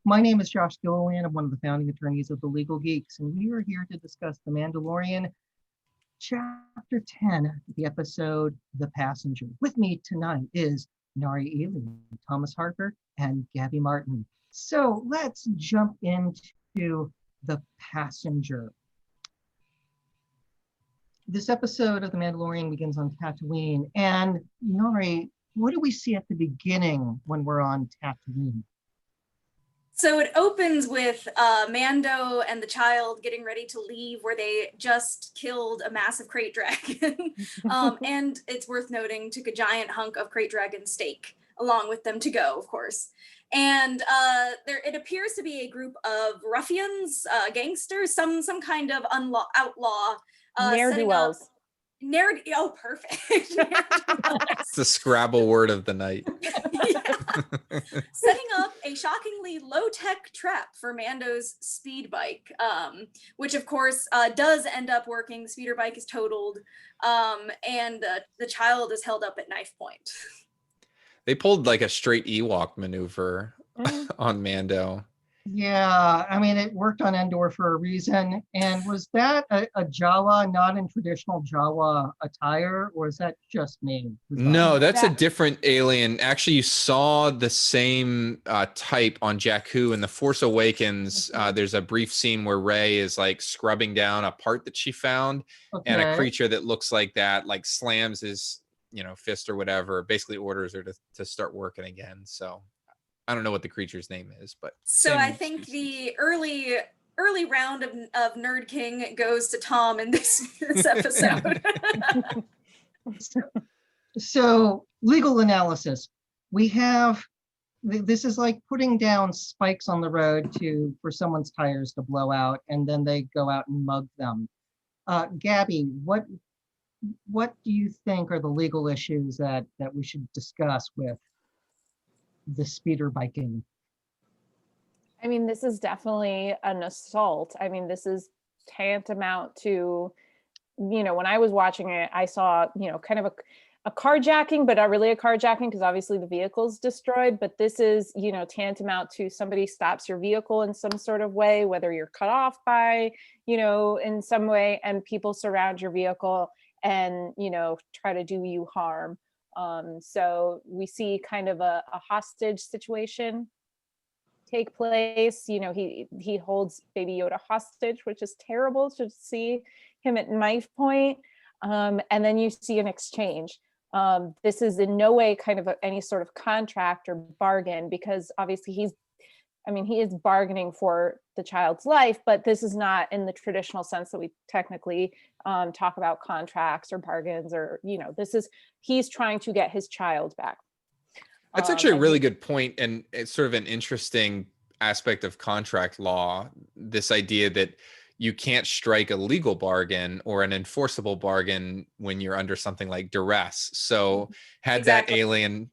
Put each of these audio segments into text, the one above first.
My name is Josh Gilliland. I'm one of the founding attorneys of the Legal Geeks, and we are here to discuss The Mandalorian, Chapter 10, the episode The Passenger. With me tonight is Nari Ely, Thomas Harper, and Gabby Martin. So let's jump into The Passenger. This episode of The Mandalorian begins on Tatooine, and Nari, what do we see at the beginning when we're on Tatooine? So it opens with Mando and the child getting ready to leave where they just killed a massive crate dragon. And it's worth noting, took a giant hunk of crate dragon steak along with them to go, of course. And it appears to be a group of ruffians, gangsters, some kind of outlaw. Ne'er-do-wells. Oh, perfect. It's the Scrabble word of the night. Setting up a shockingly low-tech trap for Mando's speed bike, which of course does end up working. The speeder bike is totaled, and the child is held up at knife point. They pulled like a straight Ewok maneuver on Mando. Yeah, I mean, it worked on Endor for a reason. And was that a Jawa, not in traditional Jawa attire, or is that just me? No, that's a different alien. Actually, you saw the same type on Jakku in The Force Awakens. There's a brief scene where Rey is like scrubbing down a part that she found, and a creature that looks like that, like slams his, fist or whatever, basically orders her to start working again. So I don't know what the creature's name is, but so I think the early round of Nerd King goes to Tom in this episode. So legal analysis. We have, this is like putting down spikes on the road for someone's tires to blow out, and then they go out and mug them. Gabby, what do you think are the legal issues that we should discuss with the speeder biking? I mean, this is definitely an assault. I mean, this is tantamount to, when I was watching it, I saw, kind of a carjacking, but not really a carjacking because obviously the vehicle's destroyed. But this is, tantamount to somebody stops your vehicle in some sort of way, whether you're cut off by, in some way, and people surround your vehicle and, try to do you harm. So we see kind of a hostage situation take place. He holds Baby Yoda hostage, which is terrible to see him at knife point. And then you see an exchange. This is in no way kind of any sort of contract or bargain, because obviously he is bargaining for the child's life, but this is not in the traditional sense that we technically talk about contracts or bargains, or, he's trying to get his child back. That's actually a really good point, and it's sort of an interesting aspect of contract law, this idea that you can't strike a legal bargain or an enforceable bargain when you're under something like duress. So had that alien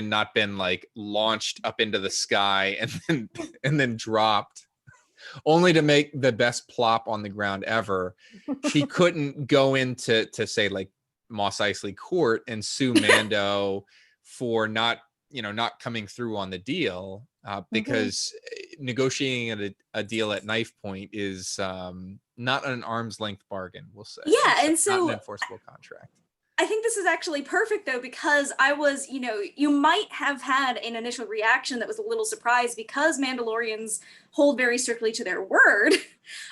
not been like launched up into the sky and then dropped only to make the best plop on the ground ever, he couldn't go into say like Mos Eisley Court and sue Mando for not coming through on the deal, because negotiating a deal at knife point is not an arm's length bargain, we'll say. Yeah, and so not an enforceable contract. I think this is actually perfect, though, because I was, you might have had an initial reaction that was a little surprised because Mandalorians hold very strictly to their word.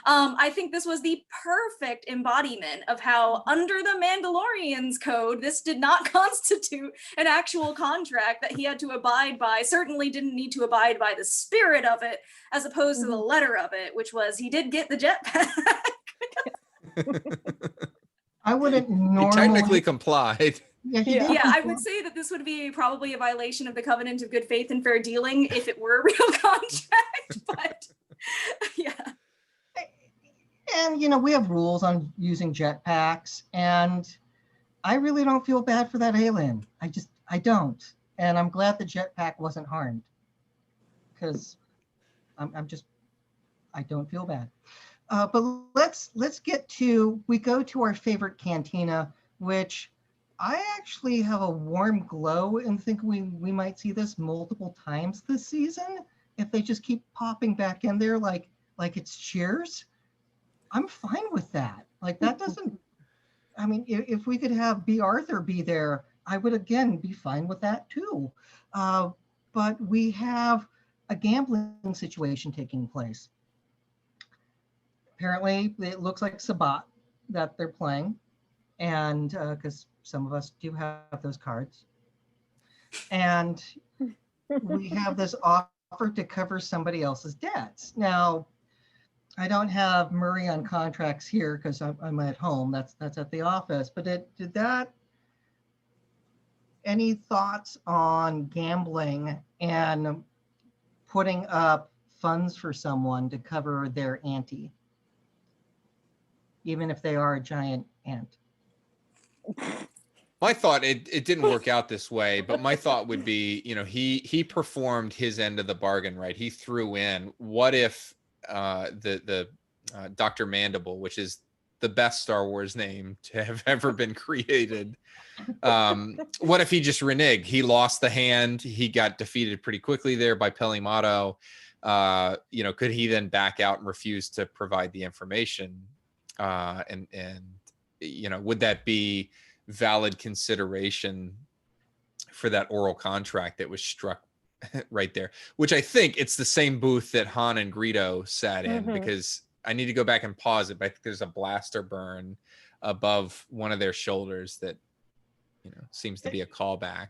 I think this was the perfect embodiment of how, under the Mandalorians code, this did not constitute an actual contract that he had to abide by, certainly didn't need to abide by the spirit of it, as opposed to the letter of it, which was he did get the jetpack. I wouldn't normally... He technically complied. Yeah, I would say that this would be probably a violation of the covenant of good faith and fair dealing if it were a real contract, but yeah. And, we have rules on using jetpacks, and I really don't feel bad for that alien. I don't. And I'm glad the jetpack wasn't harmed, because I don't feel bad. But let's we go to our favorite cantina, which I actually have a warm glow and think we might see this multiple times this season. if they just keep popping back in there like it's Cheers, I'm fine with that. Like that doesn't, I mean, if we could have B. Arthur be there, I would again be fine with that too. But we have a gambling situation taking place. Apparently, it looks like Sabat that they're playing, and because some of us do have those cards. And we have this offer to cover somebody else's debts. Now, I don't have Murray on contracts here because I'm at home. That's at the office. But did that, any thoughts on gambling and putting up funds for someone to cover their ante, even if they are a giant ant? My thought, it didn't work out this way, but my thought would be, he performed his end of the bargain, right? He threw in. What if the Dr. Mandible, which is the best Star Wars name to have ever been created, what if he just reneged? He lost the hand. He got defeated pretty quickly there by Pelimato. Could he then back out and refuse to provide the information? And would that be valid consideration for that oral contract that was struck right there? Which I think it's the same booth that Han and Greedo sat in, because I need to go back and pause it, but I think there's a blaster burn above one of their shoulders that seems to be a callback.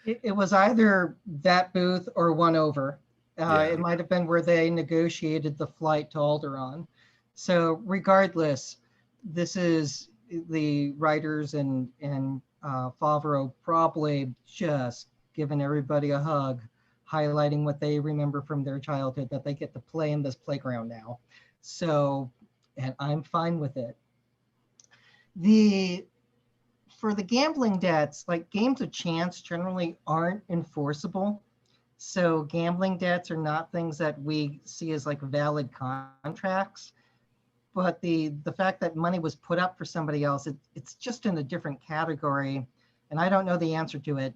It was either that booth or one over. It might have been where they negotiated the flight to Alderaan. So regardless, this is the writers and Favreau probably just giving everybody a hug, highlighting what they remember from their childhood, that they get to play in this playground now. So, and I'm fine with it. For the gambling debts, like games of chance generally aren't enforceable. So gambling debts are not things that we see as like valid contracts. But the fact that money was put up for somebody else, it's just in a different category. And I don't know the answer to it.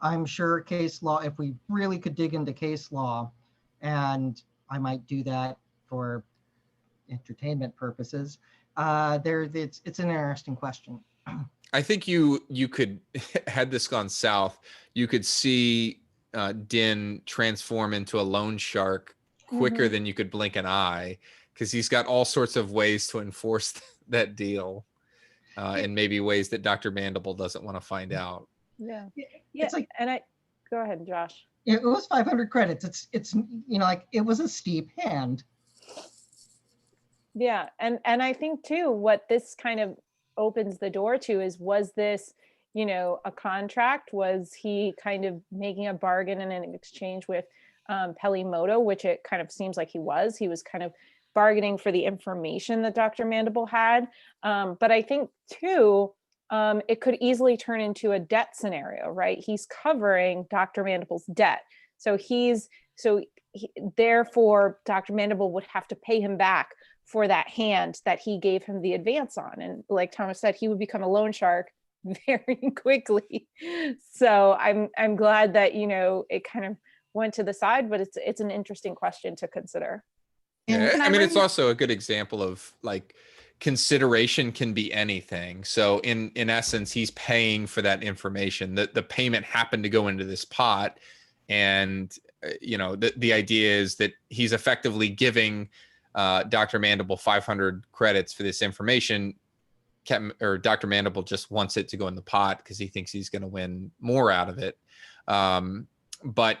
I'm sure case law, if we really could dig into case law, and I might do that for entertainment purposes, it's an interesting question. I think you could, had this gone south, you could see Din transform into a loan shark quicker than you could blink an eye, because he's got all sorts of ways to enforce that deal, and maybe ways that Dr. Mandible doesn't want to find out. Yeah. It's like, And go ahead, Josh. it was 500 credits. It's like it was a steep hand. Yeah, and I think too, what this kind of opens the door to is, was this, a contract? Was he kind of making a bargain in an exchange with Pelimoto, which it kind of seems like he was. He was kind of bargaining for the information that Dr. Mandible had. But I think too, it could easily turn into a debt scenario, right? He's covering Dr. Mandible's debt. Therefore, Dr. Mandible would have to pay him back for that hand that he gave him the advance on. And like Thomas said, he would become a loan shark very quickly. So I'm glad that, it kind of went to the side, but it's an interesting question to consider. Yeah, I mean, it's also a good example of like consideration can be anything. So in essence, he's paying for that information. The payment happened to go into this pot, and the idea is that he's effectively giving Dr. Mandible 500 credits for this information. Dr. Mandible just wants it to go in the pot because he thinks he's going to win more out of it. But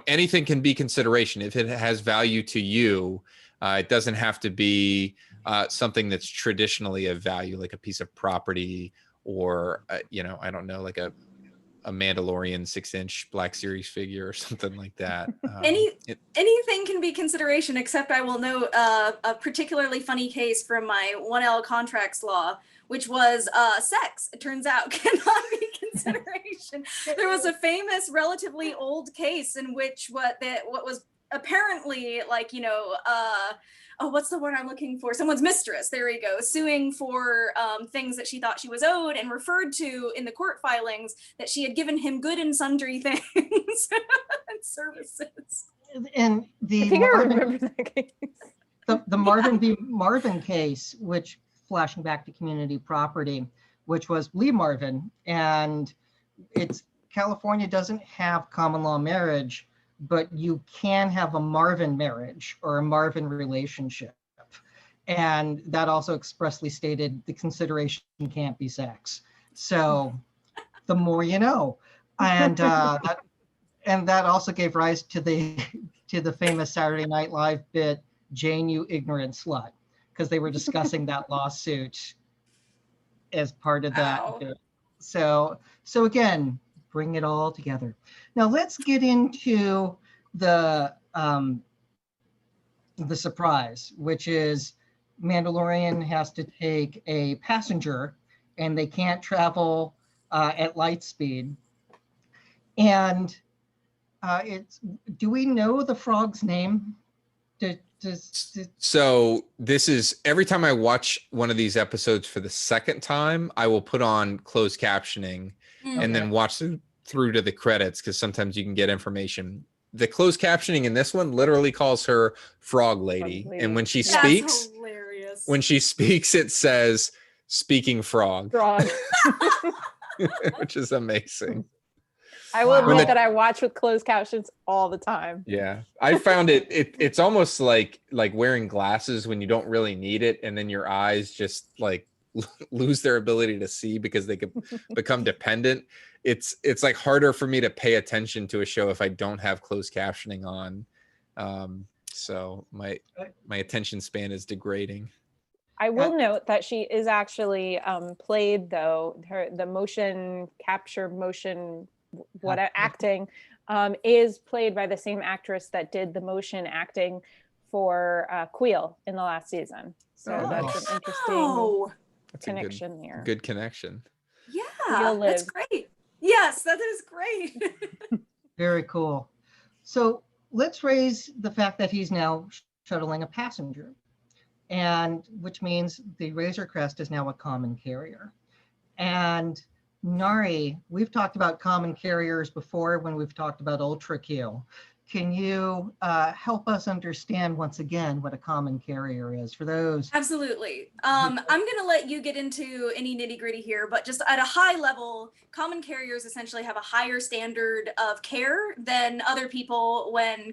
anything can be consideration if it has value to you. It doesn't have to be something that's traditionally of value, like a piece of property, or I don't know, like a Mandalorian 6-inch Black Series figure or something like that. Anything can be consideration, except I will note a particularly funny case from my 1L contracts law, which was sex, it turns out, cannot be consideration. There was a famous, relatively old case in which what was apparently like, what's the word I'm looking for? Someone's mistress, there we go, suing for things that she thought she was owed, and referred to in the court filings that she had given him good and sundry things and services. And I the think I Marvin, remember that case. the Marvin v. Marvin case, which flashing back to community property, which was Lee Marvin, and it's California doesn't have common law marriage, but you can have a Marvin marriage or a Marvin relationship. And that also expressly stated the consideration can't be sex. So the more you know. And that also gave rise to the famous Saturday Night Live bit, Jane, you ignorant slut, because they were discussing that lawsuit as part of that Wow. bit. So again, bring it all together. Now let's get into the surprise, which is Mandalorian has to take a passenger and they can't travel at light speed. And do we know the frog's name? So this is every time I watch one of these episodes for the second time, I will put on closed captioning and then watch through to the credits because sometimes you can get information. The closed captioning in this one literally calls her Frog Lady. And when she speaks, That's hilarious. it says speaking frog, Frog. which is amazing. I will Wow. admit that I watch with closed captions all the time. Yeah, I found it's almost like wearing glasses when you don't really need it, and then your eyes just like lose their ability to see because they could become dependent. It's like harder for me to pay attention to a show if I don't have closed captioning on. So my attention span is degrading. I will note that she is actually played, though, the motion capture, acting is played by the same actress that did the motion acting for Queel in the last season. So that's an interesting connection there. Good connection. Yeah, that's great. Yes, that is great. Very cool. So let's raise the fact that he's now shuttling a passenger, and which means the Razor Crest is now a common carrier. And Nari, we've talked about common carriers before when we've talked about Ultra Q. Can you help us understand once again what a common carrier is for those? Absolutely. I'm going to let you get into any nitty gritty here, but just at a high level, common carriers essentially have a higher standard of care than other people when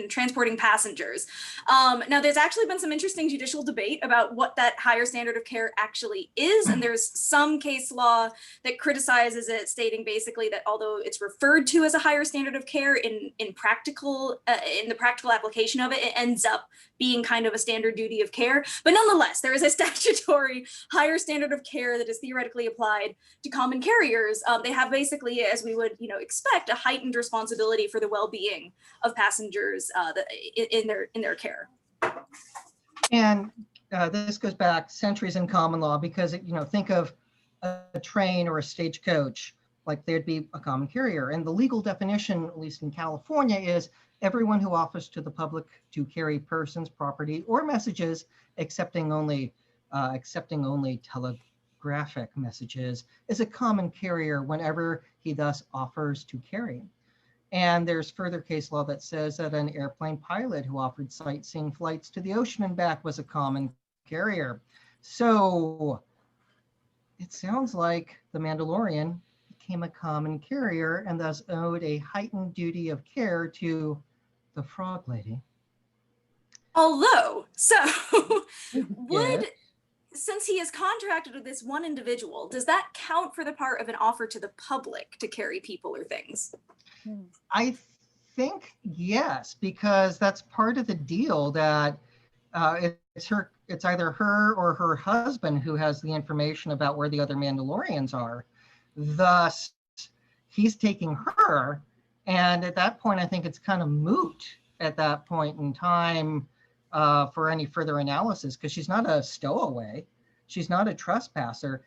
transporting passengers. Now, there's actually been some interesting judicial debate about what that higher standard of care actually is, and there's some case law that criticizes it, stating basically that although it's referred to as a higher standard of care in the practical application of it, it ends up being kind of a standard duty of care. But nonetheless, there is a statutory higher standard of care that is theoretically applied to common carriers. They have basically, as we would expect, a heightened responsibility for the well-being of passengers in their care. And this goes back centuries in common law because think of a train or a stagecoach, like there'd be a common carrier. And the legal definition, at least in California, is everyone who offers to the public to carry persons, property, or messages, accepting only telegraphic messages, is a common carrier whenever he thus offers to carry. And there's further case law that says that an airplane pilot who offered sightseeing flights to the ocean and back was a common carrier. So it sounds like the Mandalorian became a common carrier and thus owed a heightened duty of care to the Frog Lady. Although, Yes. since he is contracted with this one individual, does that count for the part of an offer to the public to carry people or things? I think yes, because that's part of the deal that it's either her or her husband who has the information about where the other Mandalorians are. Thus, he's taking her. And at that point, I think it's kind of moot at that point in time for any further analysis, because she's not a stowaway. She's not a trespasser.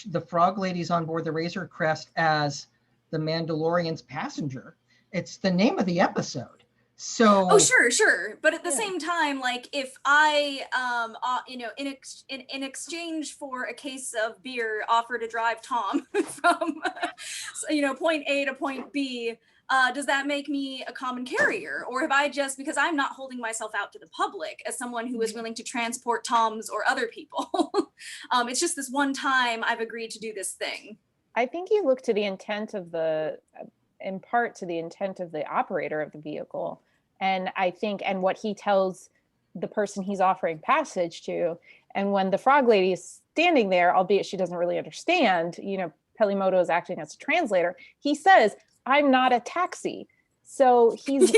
The Frog Lady's on board the Razor Crest as the Mandalorian's passenger. It's the name of the episode. So sure, but at the same time, like if I in exchange for a case of beer offer to drive Tom from point A to point B, does that make me a common carrier? Or have I just, because I'm not holding myself out to the public as someone who is willing to transport Toms or other people. It's just this one time I've agreed to do this thing. I think you look to the intent of in part to the intent of the operator of the vehicle. And I think, and what he tells the person he's offering passage to. And when the frog lady is standing there, albeit she doesn't really understand, Pelimoto is acting as a translator. He says, "I'm not a taxi." So he's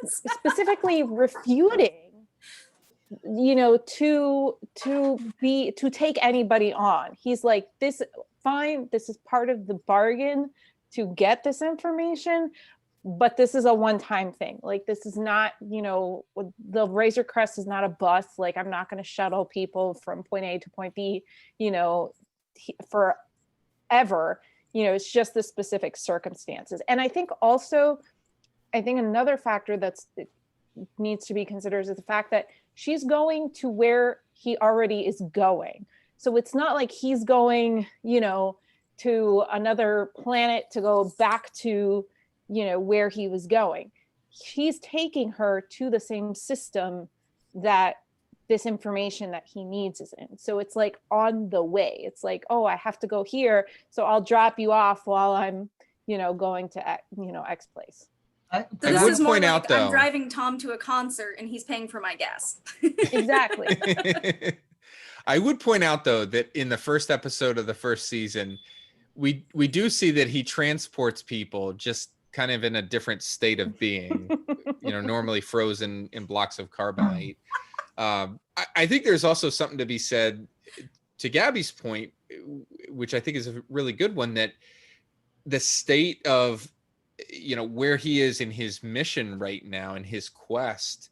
specifically refuting, to take anybody on. He's like, this fine, this is part of the bargain to get this information, but this is a one-time thing. Like, this is not, the Razor Crest is not a bus. Like, I'm not going to shuttle people from point A to point B, forever. It's just the specific circumstances. And I think another factor that needs to be considered is the fact that she's going to where he already is going. So it's not like he's going, to another planet to go back to, where he was going. He's taking her to the same system that this information that he needs is in. So it's like on the way. It's like, oh, I have to go here, so I'll drop you off while I'm, going to, X place. So this is more like I'm driving Tom to a concert and he's paying for my gas. Exactly. I would point out, though, that in the first episode of the first season, we do see that he transports people just kind of in a different state of being, normally frozen in blocks of carbonite. I think there's also something to be said to Gabby's point, which I think is a really good one, that the state of, where he is in his mission right now, in his quest,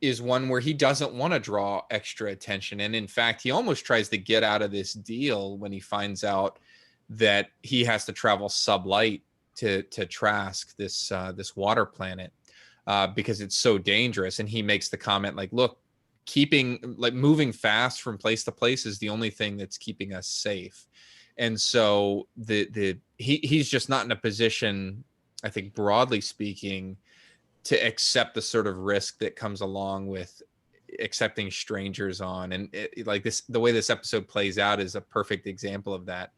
is one where he doesn't want to draw extra attention. And in fact, he almost tries to get out of this deal when he finds out that he has to travel sublight to Trask, this water planet, because it's so dangerous. And he makes the comment like, look, moving fast from place to place is the only thing that's keeping us safe. And so he's just not in a position, I think, broadly speaking, to accept the sort of risk that comes along with accepting strangers on. And the way this episode plays out is a perfect example of that.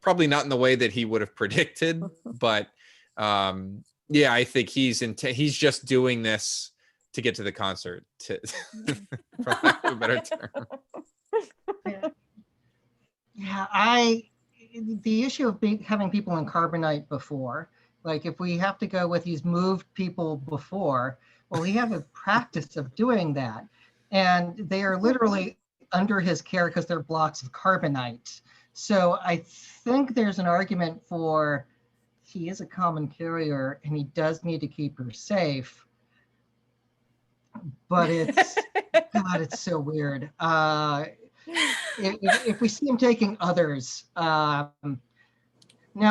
Probably not in the way that he would have predicted, but I think he's just doing this to get to the concert, for lack of a better term. The issue of having people in carbonite before, like if we have to go with he's moved people before, well, we have a practice of doing that. And they are literally under his care because they're blocks of carbonite. So I think there's an argument for he is a common carrier and he does need to keep her safe. But it's, God, it's so weird. If we see him taking others, now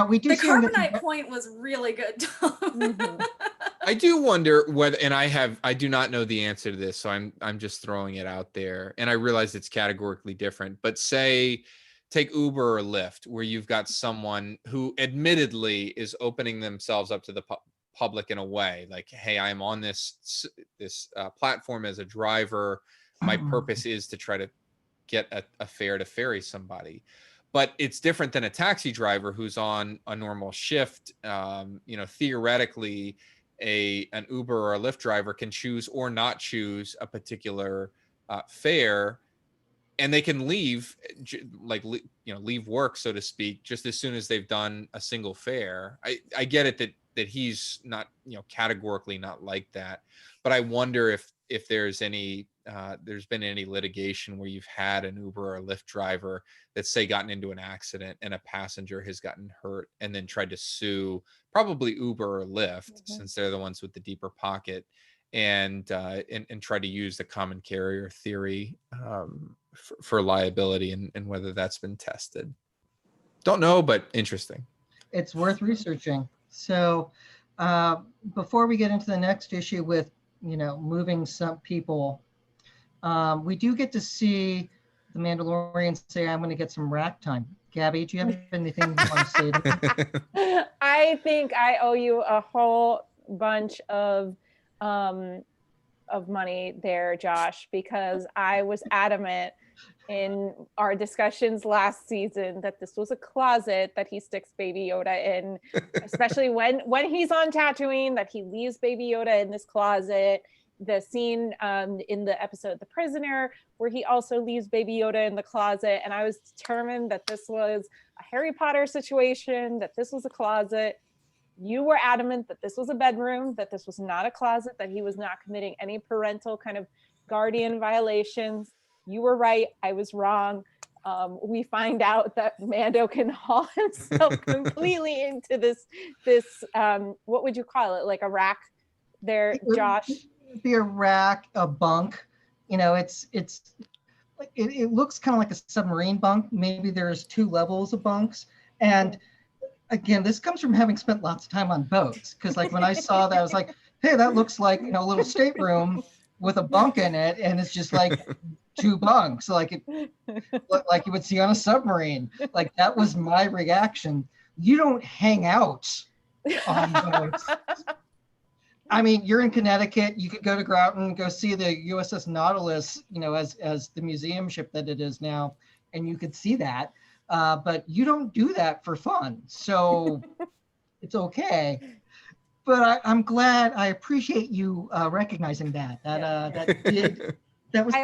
we do. The carbonite point was really good, Tom. Mm-hmm. I do wonder whether, and I do not know the answer to this, so I'm just throwing it out there. And I realize it's categorically different, but say take Uber or Lyft, where you've got someone who admittedly is opening themselves up to the public in a way like, hey, I'm on this platform as a driver. My purpose is to try to get a fare to ferry somebody. But it's different than a taxi driver who's on a normal shift. Theoretically, an Uber or a Lyft driver can choose or not choose a particular fare, and they can leave, leave work, so to speak, just as soon as they've done a single fare. I get it that he's not, categorically not like that, but I wonder if there's been any litigation where you've had an Uber or a Lyft driver that's, say, gotten into an accident and a passenger has gotten hurt and then tried to sue probably Uber or Lyft, since they're the ones with the deeper pocket, and try to use the common carrier theory for liability, and whether that's been tested. Don't know, but interesting. It's worth researching. So before we get into the next issue with, moving some people, we do get to see the Mandalorian say, I'm going to get some rack time. Gabby, do you have anything you want to say to me? I think I owe you a whole bunch of money there, Josh, because I was adamant in our discussions last season that this was a closet that he sticks Baby Yoda in, especially when he's on Tatooine, that he leaves Baby Yoda in this closet. The scene in the episode The Prisoner, where he also leaves Baby Yoda in the closet. And I was determined that this was a Harry Potter situation, that this was a closet. You were adamant that this was a bedroom, that this was not a closet, that he was not committing any parental kind of guardian violations. You were right. I was wrong. We find out that Mando can haul himself completely into this what would you call it? Like a rack there, Josh? Be a rack, a bunk. You know, it looks kind of like a submarine bunk. Maybe there's 2 levels of bunks. And again, this comes from having spent lots of time on boats. Because like when I saw that, I was like, hey, that looks like, you know, a little stateroom with a bunk in it. And it's just like 2 bunks, like you would see on a submarine. Like that was my reaction. You don't hang out on boats. I mean, you're in Connecticut. You could go to Groton, go see the USS Nautilus, you know, as the museum ship that it is now, and you could see that. But you don't do that for fun, so it's okay. But I'm glad. I appreciate you recognizing that. That was.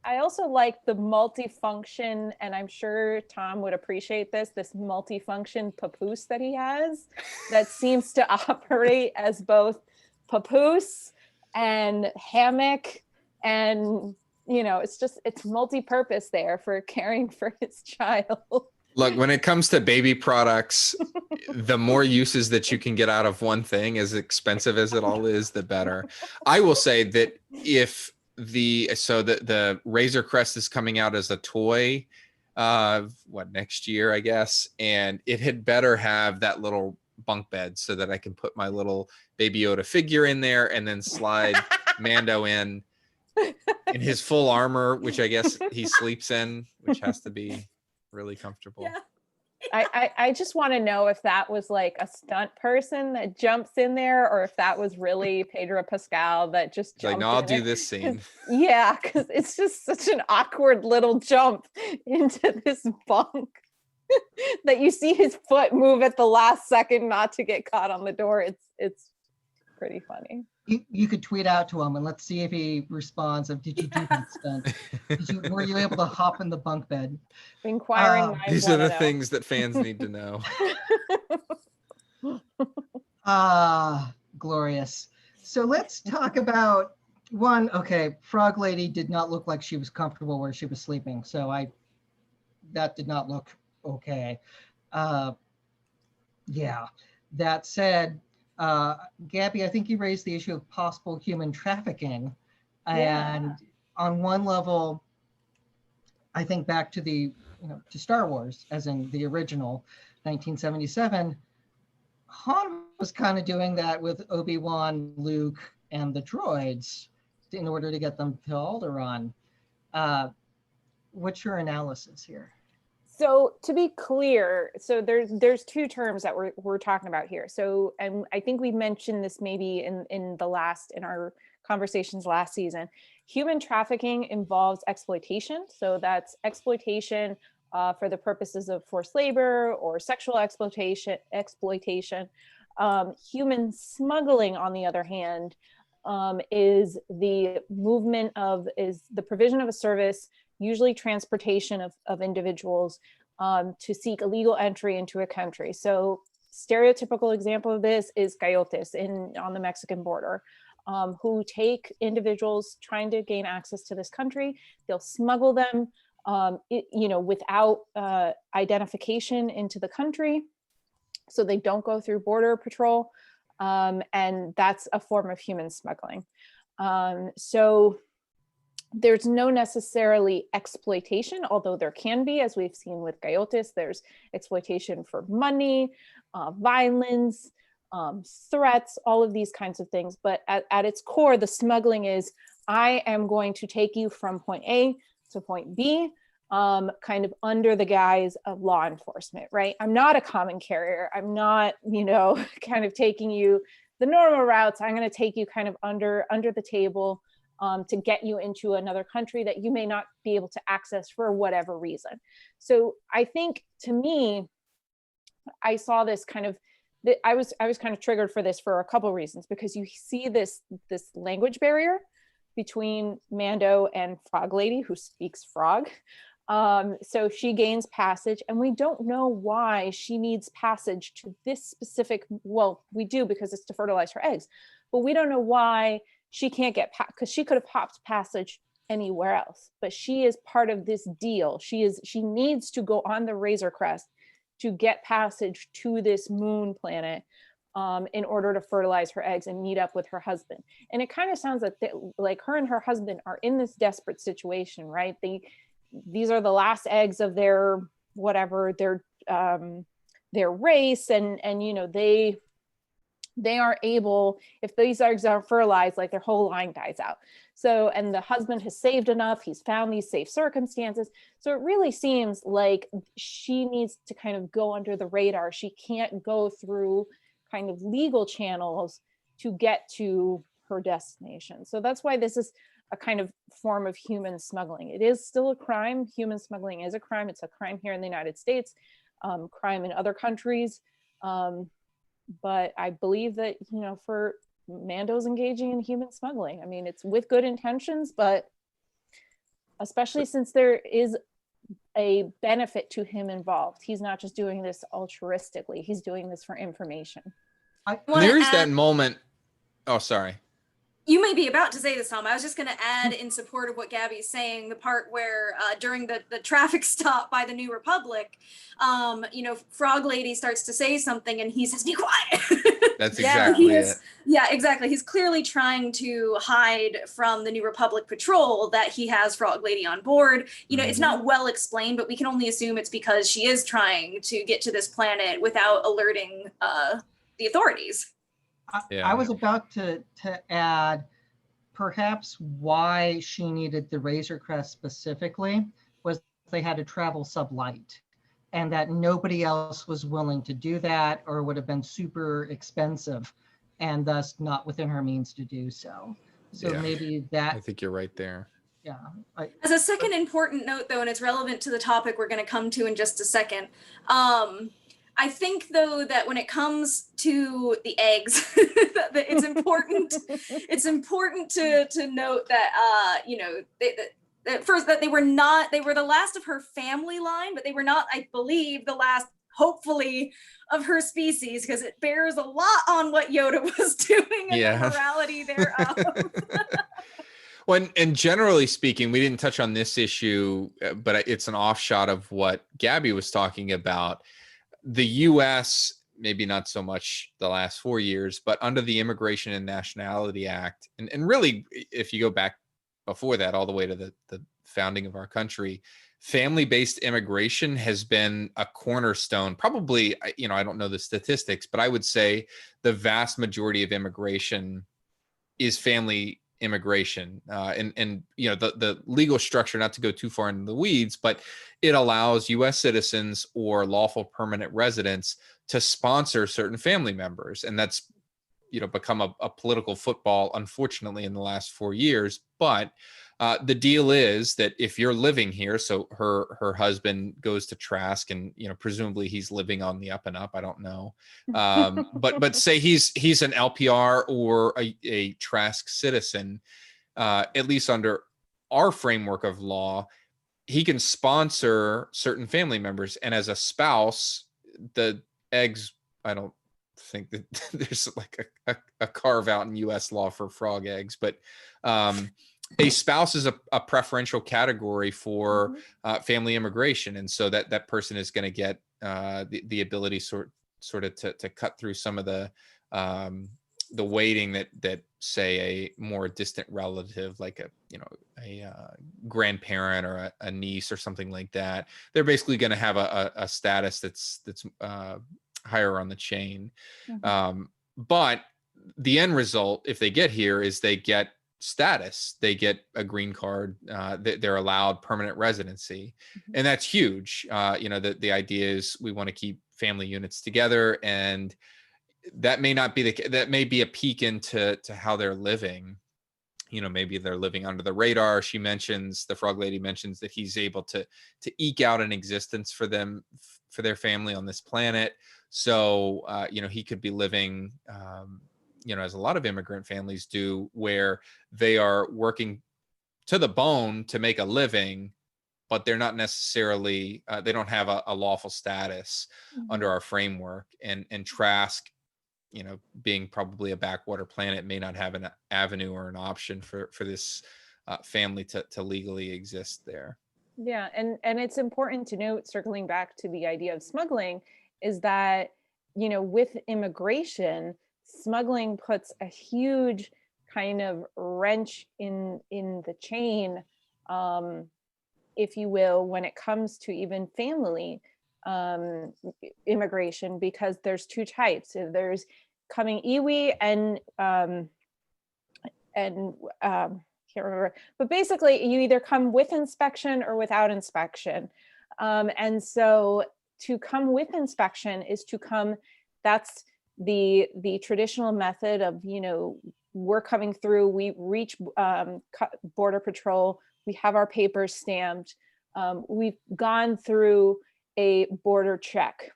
I also like the multifunction, and I'm sure Tom would appreciate this multifunction papoose that he has that seems to operate as both papoose and hammock, and you know, it's multi-purpose there for caring for his child. Look, when it comes to baby products, the more uses that you can get out of one thing, as expensive as it all is, the better. I will say that if the Razor Crest is coming out as a toy next year, I guess, and it had better have that little bunk bed so that I can put my little Baby Yoda figure in there and then slide Mando in his full armor, which I guess he sleeps in, which has to be really comfortable. Yeah. I just want to know if that was like a stunt person that jumps in there, or if that was really Pedro Pascal that just jumped like, no, I'll in do it. this scene. Yeah, because it's just such an awkward little jump into this bunk that you see his foot move at the last second not to get caught on the door. It's pretty funny. You could tweet out to him and let's see if he responds of, did you do that stunt? Were you able to hop in the bunk bed? Inquiring minds These are wanna the know. things that fans need to know. Glorious. So let's talk about one. Okay, Frog Lady did not look like she was comfortable where she was sleeping. So that did not look okay. Yeah, that said, Gabby, I think you raised the issue of possible human trafficking. Yeah. And on one level, I think back to to Star Wars, as in the original 1977, Han was kind of doing that with Obi-Wan, Luke, and the droids in order to get them to Alderaan. What's your analysis here? So to be clear, so there's 2 terms that we're talking about here. So, and I think we mentioned this maybe in our conversations last season. Human trafficking involves exploitation. So that's exploitation for the purposes of forced labor or sexual exploitation. Human smuggling, on the other hand, is the provision of a service, usually transportation of individuals to seek illegal entry into a country. So stereotypical example of this is coyotes on the Mexican border, who take individuals trying to gain access to this country. They'll smuggle them, without identification into the country, so they don't go through border patrol, and that's a form of human smuggling. So there's no necessarily exploitation, although there can be, as we've seen with coyotes. There's exploitation for money, violence, threats, all of these kinds of things. But at its core, the smuggling is, I am going to take you from point A to point B. kind of under the guise of law enforcement, right? I'm not a common carrier. I'm not, kind of taking you the normal routes. I'm going to take you kind of under the table to get you into another country that you may not be able to access for whatever reason. So I think, to me, I saw this kind of, I was kind of triggered for this for a couple of reasons, because you see this language barrier between Mando and Frog Lady, who speaks frog. So she gains passage, and we don't know why she needs passage to this specific, well, we do, because it's to fertilize her eggs, but we don't know why she can't get, because she could have popped passage anywhere else, but she is part of this deal. She needs to go on the Razor Crest to get passage to this moon planet in order to fertilize her eggs and meet up with her husband. And it kind of sounds like her and her husband are in this desperate situation, right? These are the last eggs of their race, and they are able, if these eggs are fertilized, like their whole line dies out. So, and the husband has saved enough, he's found these safe circumstances. So it really seems like she needs to kind of go under the radar. She can't go through kind of legal channels to get to her destination. So that's why this is a kind of form of human smuggling. It is still a crime. Human smuggling is a crime. It's a crime here in the United States, crime in other countries. But I believe that, for Mando's engaging in human smuggling. I mean, it's with good intentions, but especially since there is a benefit to him involved. He's not just doing this altruistically. He's doing this for information. There is that moment. Oh, sorry. You may be about to say this, Tom. I was just going to add, in support of what Gabby's saying, the part where during the traffic stop by the New Republic, Frog Lady starts to say something and he says, "Be quiet." That's exactly it. Yeah, exactly. He's clearly trying to hide from the New Republic patrol that he has Frog Lady on board. It's not well explained, but we can only assume it's because she is trying to get to this planet without alerting the authorities. I was about to add, perhaps why she needed the Razor Crest specifically was they had to travel sublight, and that nobody else was willing to do that, or would have been super expensive, and thus not within her means to do so. So maybe that. I think you're right there. Yeah. As a second important note, though, and it's relevant to the topic we're going to come to in just a second, I think, though, that when it comes to the eggs, that it's important. It's important to note that first, that they were the last of her family line, but they were not, I believe, the last, hopefully, of her species, because it bears a lot on what Yoda was doing and the morality thereof. Well, and generally speaking, we didn't touch on this issue, but it's an offshot of what Gabby was talking about. The U.S., maybe not so much the last 4 years, but under the Immigration and Nationality Act, and really, if you go back before that, all the way to the founding of our country, family-based immigration has been a cornerstone. Probably, I don't know the statistics, but I would say the vast majority of immigration is family immigration, and the legal structure, not to go too far into the weeds, but it allows U.S. citizens or lawful permanent residents to sponsor certain family members, and that's become a political football, unfortunately, in the last 4 years. But the deal is that if you're living here, so her husband goes to Trask, and presumably he's living on the up and up. I don't know, but say he's an LPR or a Trask citizen, at least under our framework of law, he can sponsor certain family members, and as a spouse, the eggs, I don't think that there's like a carve out in U.S. law for frog eggs, but a spouse is a preferential category for family immigration, and so that person is going to get the ability sort of to cut through some of the weighting that say a more distant relative, like a grandparent or a niece or something like that. They're basically going to have a status that's higher on the chain. But the end result, if they get here, is they get status. They get a green card. They're allowed permanent residency, and that's huge. The idea is we want to keep family units together, and that may not be that may be a peek into how they're living. Maybe they're living under the radar. The frog lady mentions that he's able to eke out an existence for them, for their family on this planet. So, he could be living, as a lot of immigrant families do, where they are working to the bone to make a living, but they're not necessarily, they don't have a lawful status under our framework. And Trask, being probably a backwater planet, may not have an avenue or an option for this family to legally exist there. Yeah, and it's important to note, circling back to the idea of smuggling, is that, with immigration, smuggling puts a huge kind of wrench in the chain, if you will, when it comes to even family immigration, because there's two types. There's coming iwi and can't remember, but basically you either come with inspection or without inspection. And so to come with inspection is to come, that's the traditional method of, we're coming through, we reach Border Patrol, we have our papers stamped, we've gone through a border check.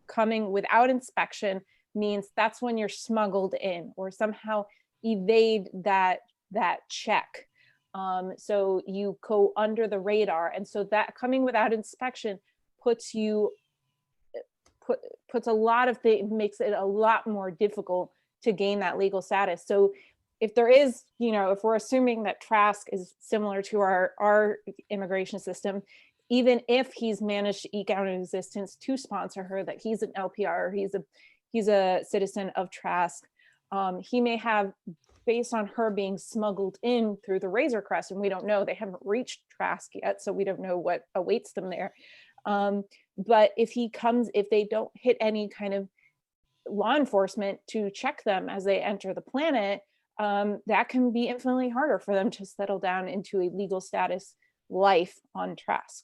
Coming without inspection means that's when you're smuggled in or somehow evade that check. So you go under the radar. And so that coming without inspection puts a lot of things, makes it a lot more difficult to gain that legal status. So if there is, if we're assuming that Trask is similar to our immigration system, even if he's managed to eke out an existence to sponsor her, that he's an LPR, he's a citizen of Trask, he may have, based on her being smuggled in through the Razor Crest, and we don't know, they haven't reached Trask yet, so we don't know what awaits them there. But if they don't hit any kind of law enforcement to check them as they enter the planet, that can be infinitely harder for them to settle down into a legal status life on Trask.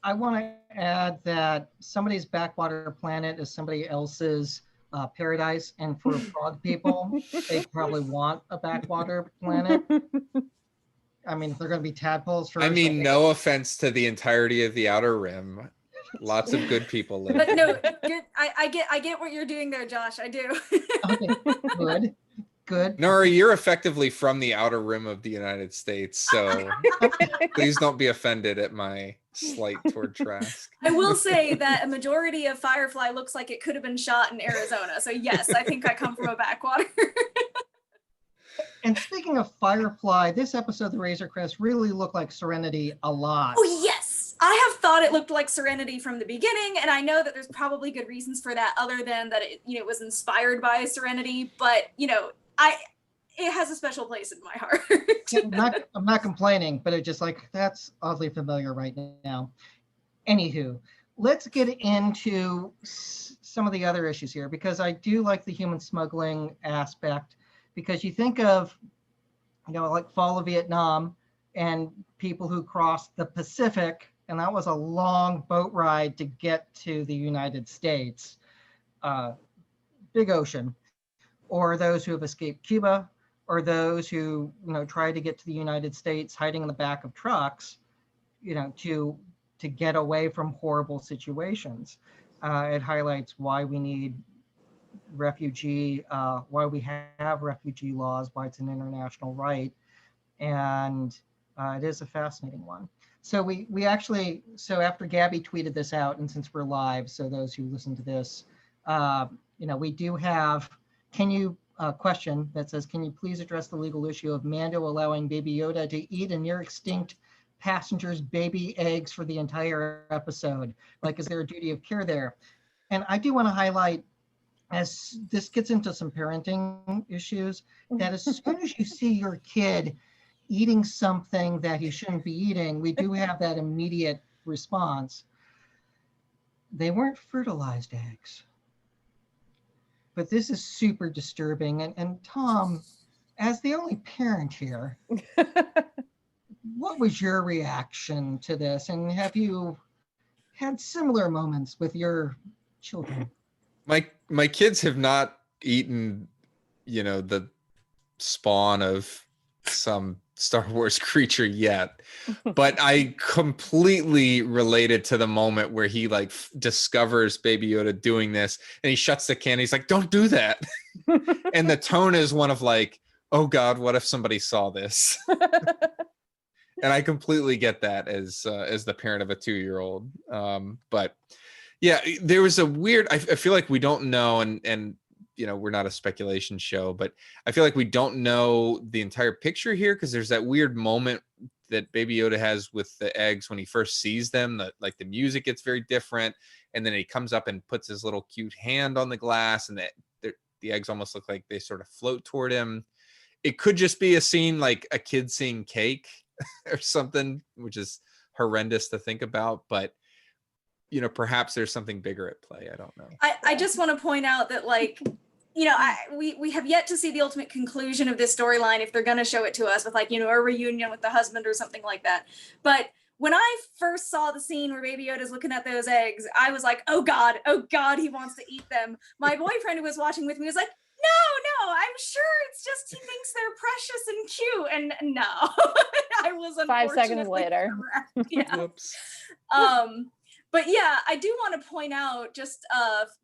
I want to add that somebody's backwater planet is somebody else's paradise, and for frog people, they probably want a backwater planet. I mean, if they're going to be tadpoles first. No offense to the entirety of the Outer Rim. Lots of good people live. But no, I get what you're doing there, Josh. I do. Okay, good. Nora, you're effectively from the Outer Rim of the United States, so please don't be offended at my slight toward Trask. I will say that a majority of Firefly looks like it could have been shot in Arizona. So yes, I think I come from a backwater. And speaking of Firefly, this episode of the Razor Crest really looked like Serenity a lot. Oh yes, I have thought it looked like Serenity from the beginning, and I know that there's probably good reasons for that, other than that it was inspired by Serenity. But it has a special place in my heart. I'm not complaining, but it's just like, that's oddly familiar right now. Anywho, let's get into some of the other issues here, because I do like the human smuggling aspect, because you think of, like Fall of Vietnam and people who crossed the Pacific, and that was a long boat ride to get to the United States, big ocean, or those who have escaped Cuba, or those who, try to get to the United States hiding in the back of trucks, to get away from horrible situations. It highlights why we need why we have refugee laws, why it's an international right. And it is a fascinating one. So we actually, after Gabby tweeted this out, and since we're live, so those who listen to this, we do have, question that says, can you please address the legal issue of Mando allowing Baby Yoda to eat a near extinct passenger's baby eggs for the entire episode? Like, is there a duty of care there? And I do want to highlight, as this gets into some parenting issues, that as soon as you see your kid eating something that he shouldn't be eating, we do have that immediate response. They weren't fertilized eggs. But this is super disturbing. And Tom, as the only parent here, what was your reaction to this? And have you had similar moments with your children? My kids have not eaten, the spawn of some Star Wars creature yet, but I completely related to the moment where he like discovers Baby Yoda doing this and he shuts the can. He's like, "Don't do that." And the tone is one of like, "Oh God, what if somebody saw this?" And I completely get that as the parent of a 2-year-old. But yeah, there was a weird. I feel like we don't know, and we're not a speculation show, but I feel like we don't know the entire picture here because there's that weird moment that Baby Yoda has with the eggs when he first sees them. That like the music gets very different, and then he comes up and puts his little cute hand on the glass, and the eggs almost look like they sort of float toward him. It could just be a scene like a kid seeing cake or something, which is horrendous to think about, but perhaps there's something bigger at play. I don't know. I just want to point out that like, we have yet to see the ultimate conclusion of this storyline if they're going to show it to us with like, a reunion with the husband or something like that. But when I first saw the scene where Baby Yoda's looking at those eggs, I was like, oh God, he wants to eat them. My boyfriend who was watching with me was like, no, I'm sure it's just he thinks they're precious and cute. And no, I was 5 seconds later. Yeah. Whoops. But yeah, I do want to point out just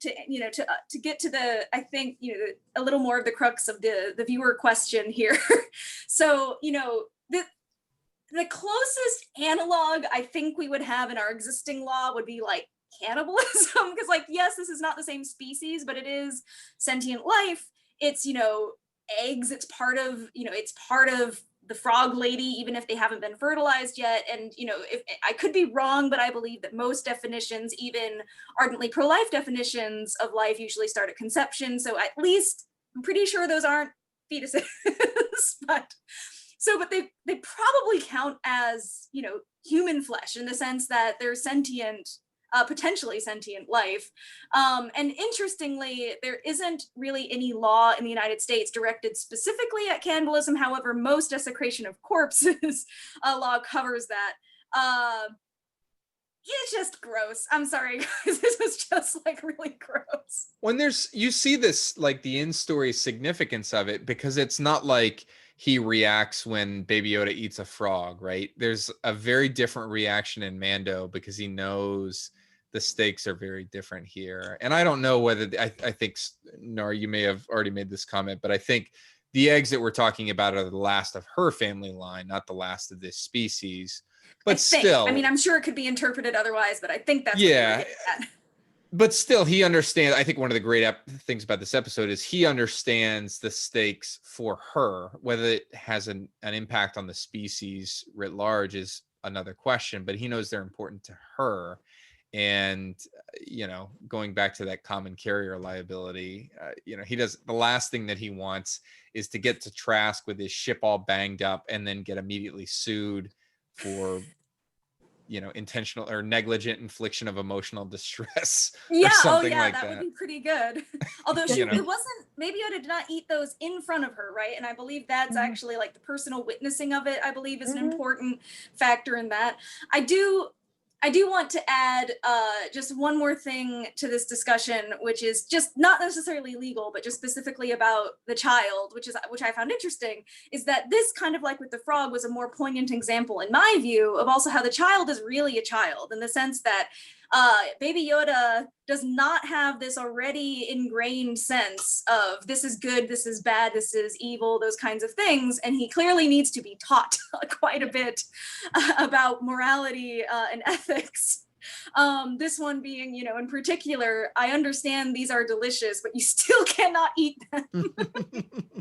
to get to the, I think, a little more of the crux of the viewer question here. So, the closest analog I think we would have in our existing law would be like cannibalism, because like, yes, this is not the same species, but it is sentient life. It's, eggs, it's part of the frog lady, even if they haven't been fertilized yet. And, if I could be wrong, but I believe that most definitions, even ardently pro-life definitions of life, usually start at conception. So at least I'm pretty sure those aren't fetuses, but they probably count as, human flesh in the sense that they're sentient, potentially sentient life. And interestingly, there isn't really any law in the United States directed specifically at cannibalism. However, most desecration of corpses law covers that. It's just gross. I'm sorry, guys. This was just like really gross. When you see this, like the in-story significance of it, because it's not like he reacts when Baby Yoda eats a frog, right? There's a very different reaction in Mando because he knows the stakes are very different here. And I don't know whether, I think, Nora, you may have already made this comment, but I think the eggs that we're talking about are the last of her family line, not the last of this species. But still, I mean, I'm sure it could be interpreted otherwise, but I think that's yeah. But still, he understands. I think one of the great things about this episode is he understands the stakes for her. Whether it has an impact on the species writ large is another question, but he knows they're important to her. And, going back to that common carrier liability, he does, the last thing that he wants is to get to Trask with his ship all banged up and then get immediately sued for intentional or negligent infliction of emotional distress. Yeah, or something like that would be pretty good. Although it wasn't, Baby Yoda did not eat those in front of her, right? And I believe that's actually like the personal witnessing of it, I believe, is an important factor in that. I do want to add just one more thing to this discussion, which is just not necessarily legal, but just specifically about the child, which I found interesting, is that this, kind of like with the frog, was a more poignant example, in my view, of also how the child is really a child, in the sense that Baby Yoda does not have this already ingrained sense of this is good, this is bad, this is evil, those kinds of things, and he clearly needs to be taught quite a bit about morality and ethics. This one being, in particular, I understand these are delicious, but you still cannot eat them.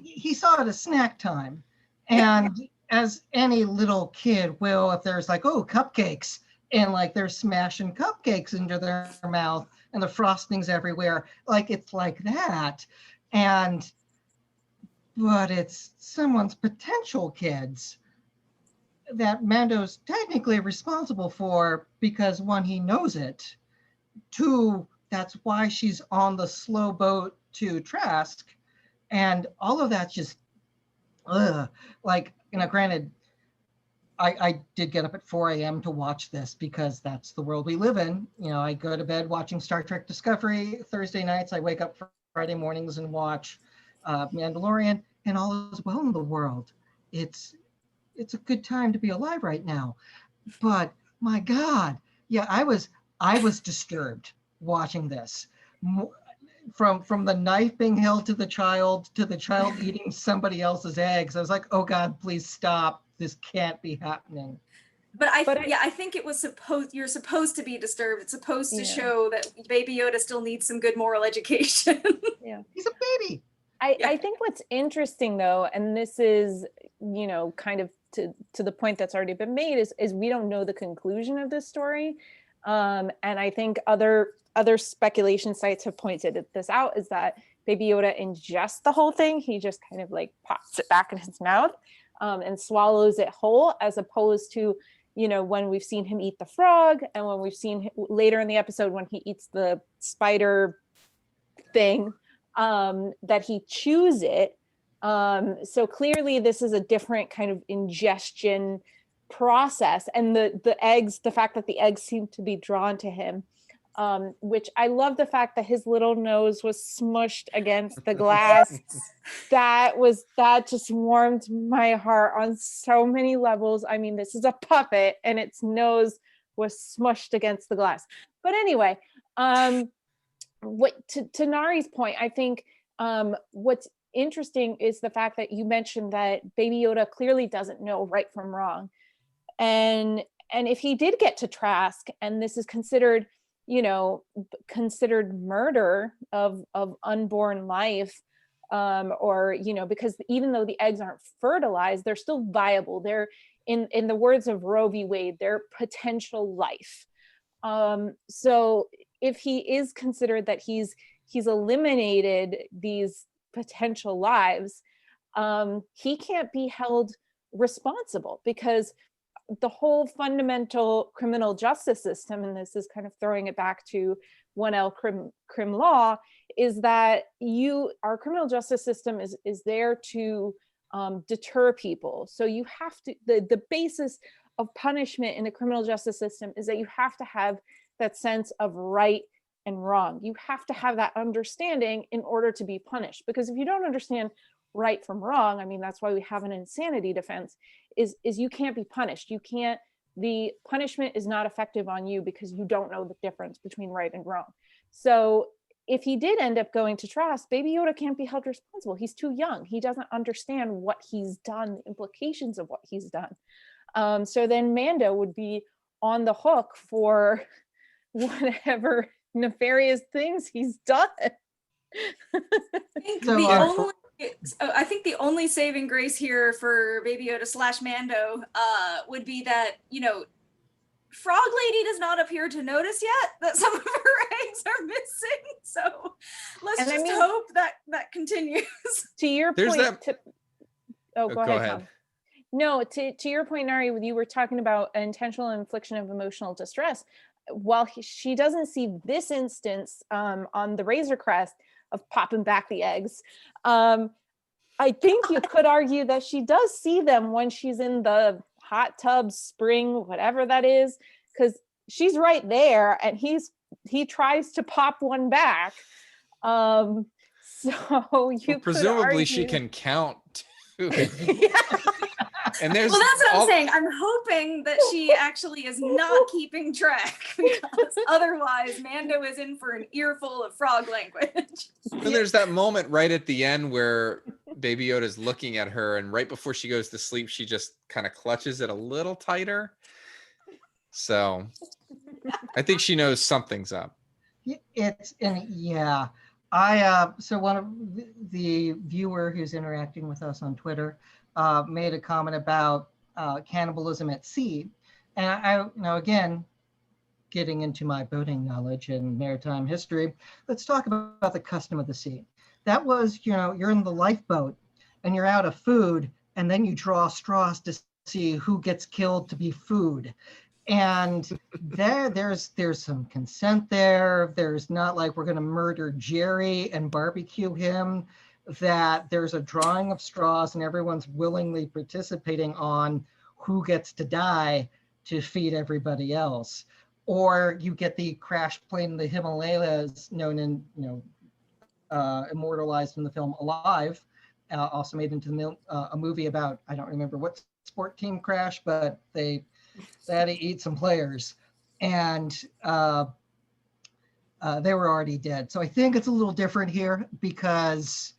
He saw it as snack time, and as any little kid will, if there's like, oh, cupcakes, and like they're smashing cupcakes into their mouth and the frosting's everywhere, like it's like that. But it's someone's potential kids that Mando's technically responsible for, because one, he knows it. Two, that's why she's on the slow boat to Trask. And all of that's just, ugh. Like, granted, I did get up at 4 a.m. to watch this because that's the world we live in. I go to bed watching Star Trek Discovery. Thursday nights, I wake up Friday mornings and watch Mandalorian, and all is well in the world. It's a good time to be alive right now. But my God, yeah, I was disturbed watching this. From the knife being held to the child eating somebody else's eggs. I was like, oh God, please stop. This can't be happening. But I think it was you're supposed to be disturbed. It's supposed to Yeah. show that Baby Yoda still needs some good moral education. Yeah. He's a baby. I think what's interesting though, and this is, kind of to the point that's already been made, is we don't know the conclusion of this story. And I think other speculation sites have pointed this out, is that Baby Yoda ingests the whole thing. He just kind of like pops it back in his mouth and swallows it whole, as opposed to, when we've seen him eat the frog, and when we've seen later in the episode when he eats the spider thing, that he chews it. So clearly this is a different kind of ingestion process. And the fact that the eggs seem to be drawn to him, which I love the fact that his little nose was smushed against the glass. that just warmed my heart on so many levels. I mean, this is a puppet and its nose was smushed against the glass. But anyway, what to Nari's point, I think what's interesting is the fact that you mentioned that Baby Yoda clearly doesn't know right from wrong, and if he did get to Trask, and this is considered murder of unborn life, or because even though the eggs aren't fertilized, they're still viable. They're, in the words of Roe v. Wade, they're potential life. So if he is considered that he's eliminated these potential lives, he can't be held responsible, because the whole fundamental criminal justice system, and this is kind of throwing it back to 1L crim law, is that our criminal justice system is there to deter people. So you have to, the basis of punishment in the criminal justice system is that you have to have that sense of right and wrong. You have to have that understanding in order to be punished. Because if you don't understand right from wrong, I mean, that's why we have an insanity defense, is you can't be punished. The punishment is not effective on you because you don't know the difference between right and wrong. So if he did end up going to Trask, Baby Yoda can't be held responsible. He's too young. He doesn't understand what he's done, the implications of what he's done. So then Mando would be on the hook for whatever nefarious things he's done. I think the only saving grace here for Baby Yoda / Mando would be that, Frog Lady does not appear to notice yet that some of her eggs are missing. So let's hope that continues. To your There's point, that... go ahead. Tom. No, to your point, Nari, you were talking about intentional infliction of emotional distress. While she doesn't see this instance on the Razor Crest of popping back the eggs, I think you could argue that she does see them when she's in the hot tub, spring, whatever that is, because she's right there, and he tries to pop one back. So you presumably she can count too. And well, that's what I'm saying. I'm hoping that she actually is not keeping track, because otherwise Mando is in for an earful of frog language. And there's that moment right at the end where Baby Yoda's looking at her, and right before she goes to sleep, she just kind of clutches it a little tighter. So I think she knows something's up. So one of the viewer who's interacting with us on Twitter made a comment about cannibalism at sea. And I again, getting into my boating knowledge and maritime history, let's talk about the custom of the sea. That was, you're in the lifeboat and you're out of food, and then you draw straws to see who gets killed to be food. And there's some consent there. There's not like we're going to murder Jerry and barbecue him. that there's a drawing of straws and everyone's willingly participating on who gets to die to feed everybody else. Or you get the crash plane in the Himalayas, known in, immortalized in the film Alive, also made into a movie about, I don't remember what sport team crash, but they had to eat some players, and they were already dead. So I think it's a little different here because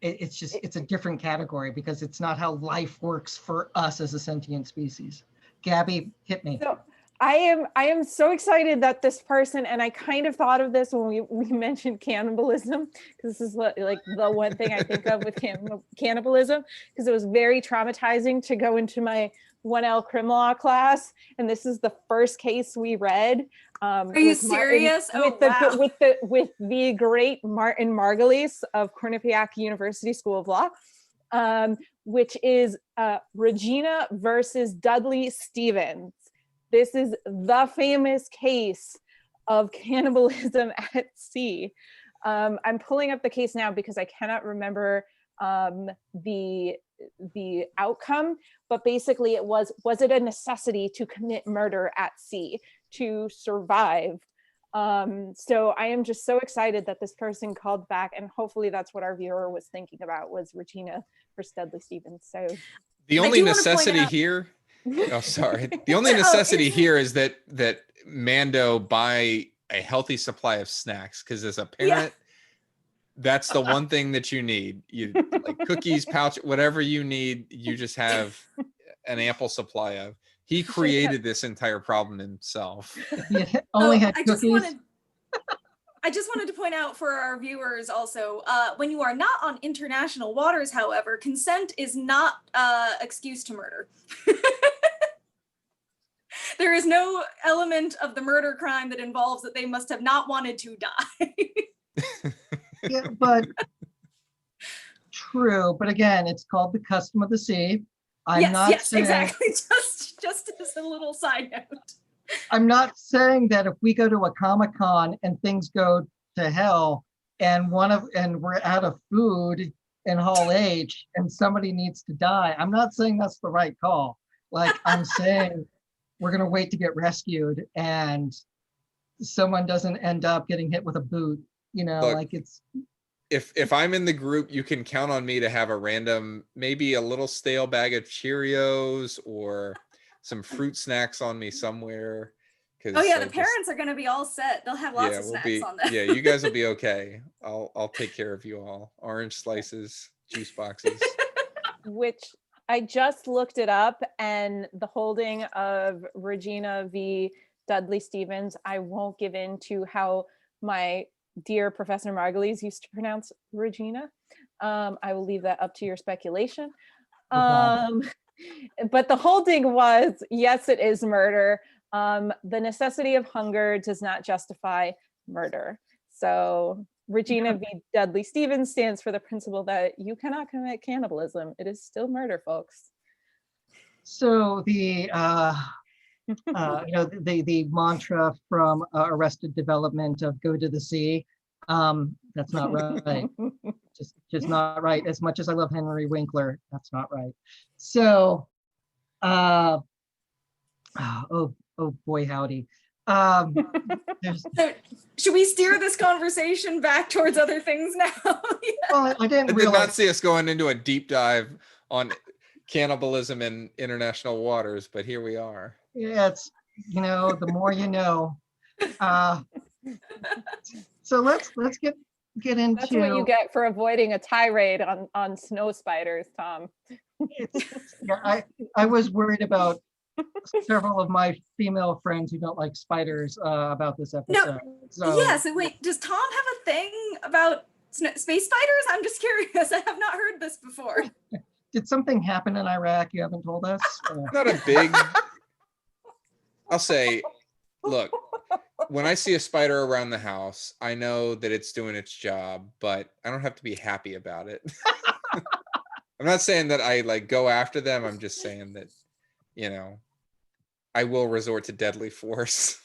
it's a different category, because it's not how life works for us as a sentient species. Gabby, hit me. So I am so excited that this person, and I kind of thought of this when we mentioned cannibalism, because this is like the one thing I think of with cannibalism, because it was very traumatizing to go into my 1L crim law class, and this is the first case we read. Are you serious? With the great Martin Margulies of Quinnipiac University School of Law, which is Regina versus Dudley Stevens. This is the famous case of cannibalism at sea. I'm pulling up the case now because I cannot remember the outcome, but basically it was it a necessity to commit murder at sea to survive? So I am just so excited that this person called back, and hopefully that's what our viewer was thinking about, was Regina versus Dudley Stevens. So the only necessity here, oh sorry, the only necessity here is that Mando buy a healthy supply of snacks, because as a parent, that's the one thing that you need. You like cookies, pouch, whatever you need, you just have an ample supply of. He created this entire problem himself. Only had cookies. I just wanted to point out for our viewers also, when you are not on international waters, however, consent is not excuse to murder. There is no element of the murder crime that involves that they must have not wanted to die. Yeah, but true. But again, it's called the custom of the sea. Yes, saying, exactly. Just as a little side note. I'm not saying that if we go to a Comic-Con and things go to hell and we're out of food in Hall H and somebody needs to die, I'm not saying that's the right call. Like, I'm saying we're gonna wait to get rescued and someone doesn't end up getting hit with a boot. Look, like it's. If I'm in the group, you can count on me to have a random, maybe a little stale bag of Cheerios or some fruit snacks on me somewhere. Oh yeah, the parents are going to be all set. They'll have lots of snacks on them. Yeah, you guys will be okay. I'll take care of you all. Orange slices, juice boxes. Which I just looked it up, and the holding of Regina v. Dudley Stevens, I won't give in to how my dear Professor Margulies used to pronounce Regina. I will leave that up to your speculation. But the holding was, yes, it is murder. The necessity of hunger does not justify murder. So Regina v. Dudley Stevens stands for the principle that you cannot commit cannibalism. It is still murder, folks. So the the mantra from Arrested Development of "Go to the sea," that's not right. just not right. As much as I love Henry Winkler, that's not right. So, oh boy, howdy. So should we steer this conversation back towards other things now? Well, I did not see us going into a deep dive on cannibalism in international waters, but here we are. Yeah, it's the more you know. So let's get into. That's what you get for avoiding a tirade on snow spiders, Tom. I was worried about several of my female friends who don't like spiders about this episode. So wait, does Tom have a thing about space spiders? I'm just curious. I have not heard this before. Did something happen in Iraq you haven't told us? Not a big. I'll say, look, when I see a spider around the house, I know that it's doing its job, but I don't have to be happy about it. I'm not saying that I go after them. I'm just saying that, I will resort to deadly force.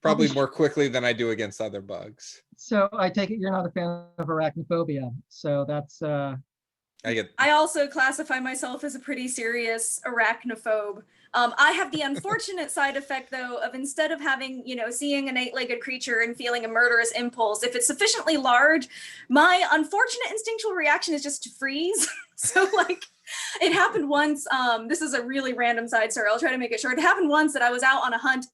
Probably more quickly than I do against other bugs. So I take it you're not a fan of arachnophobia. So that's I also classify myself as a pretty serious arachnophobe. I have the unfortunate side effect, though, of instead of having, seeing an eight-legged creature and feeling a murderous impulse, if it's sufficiently large, my unfortunate instinctual reaction is just to freeze. So, like, it happened once. This is a really random side story. I'll try to make it short. It happened once that I was out on a hunt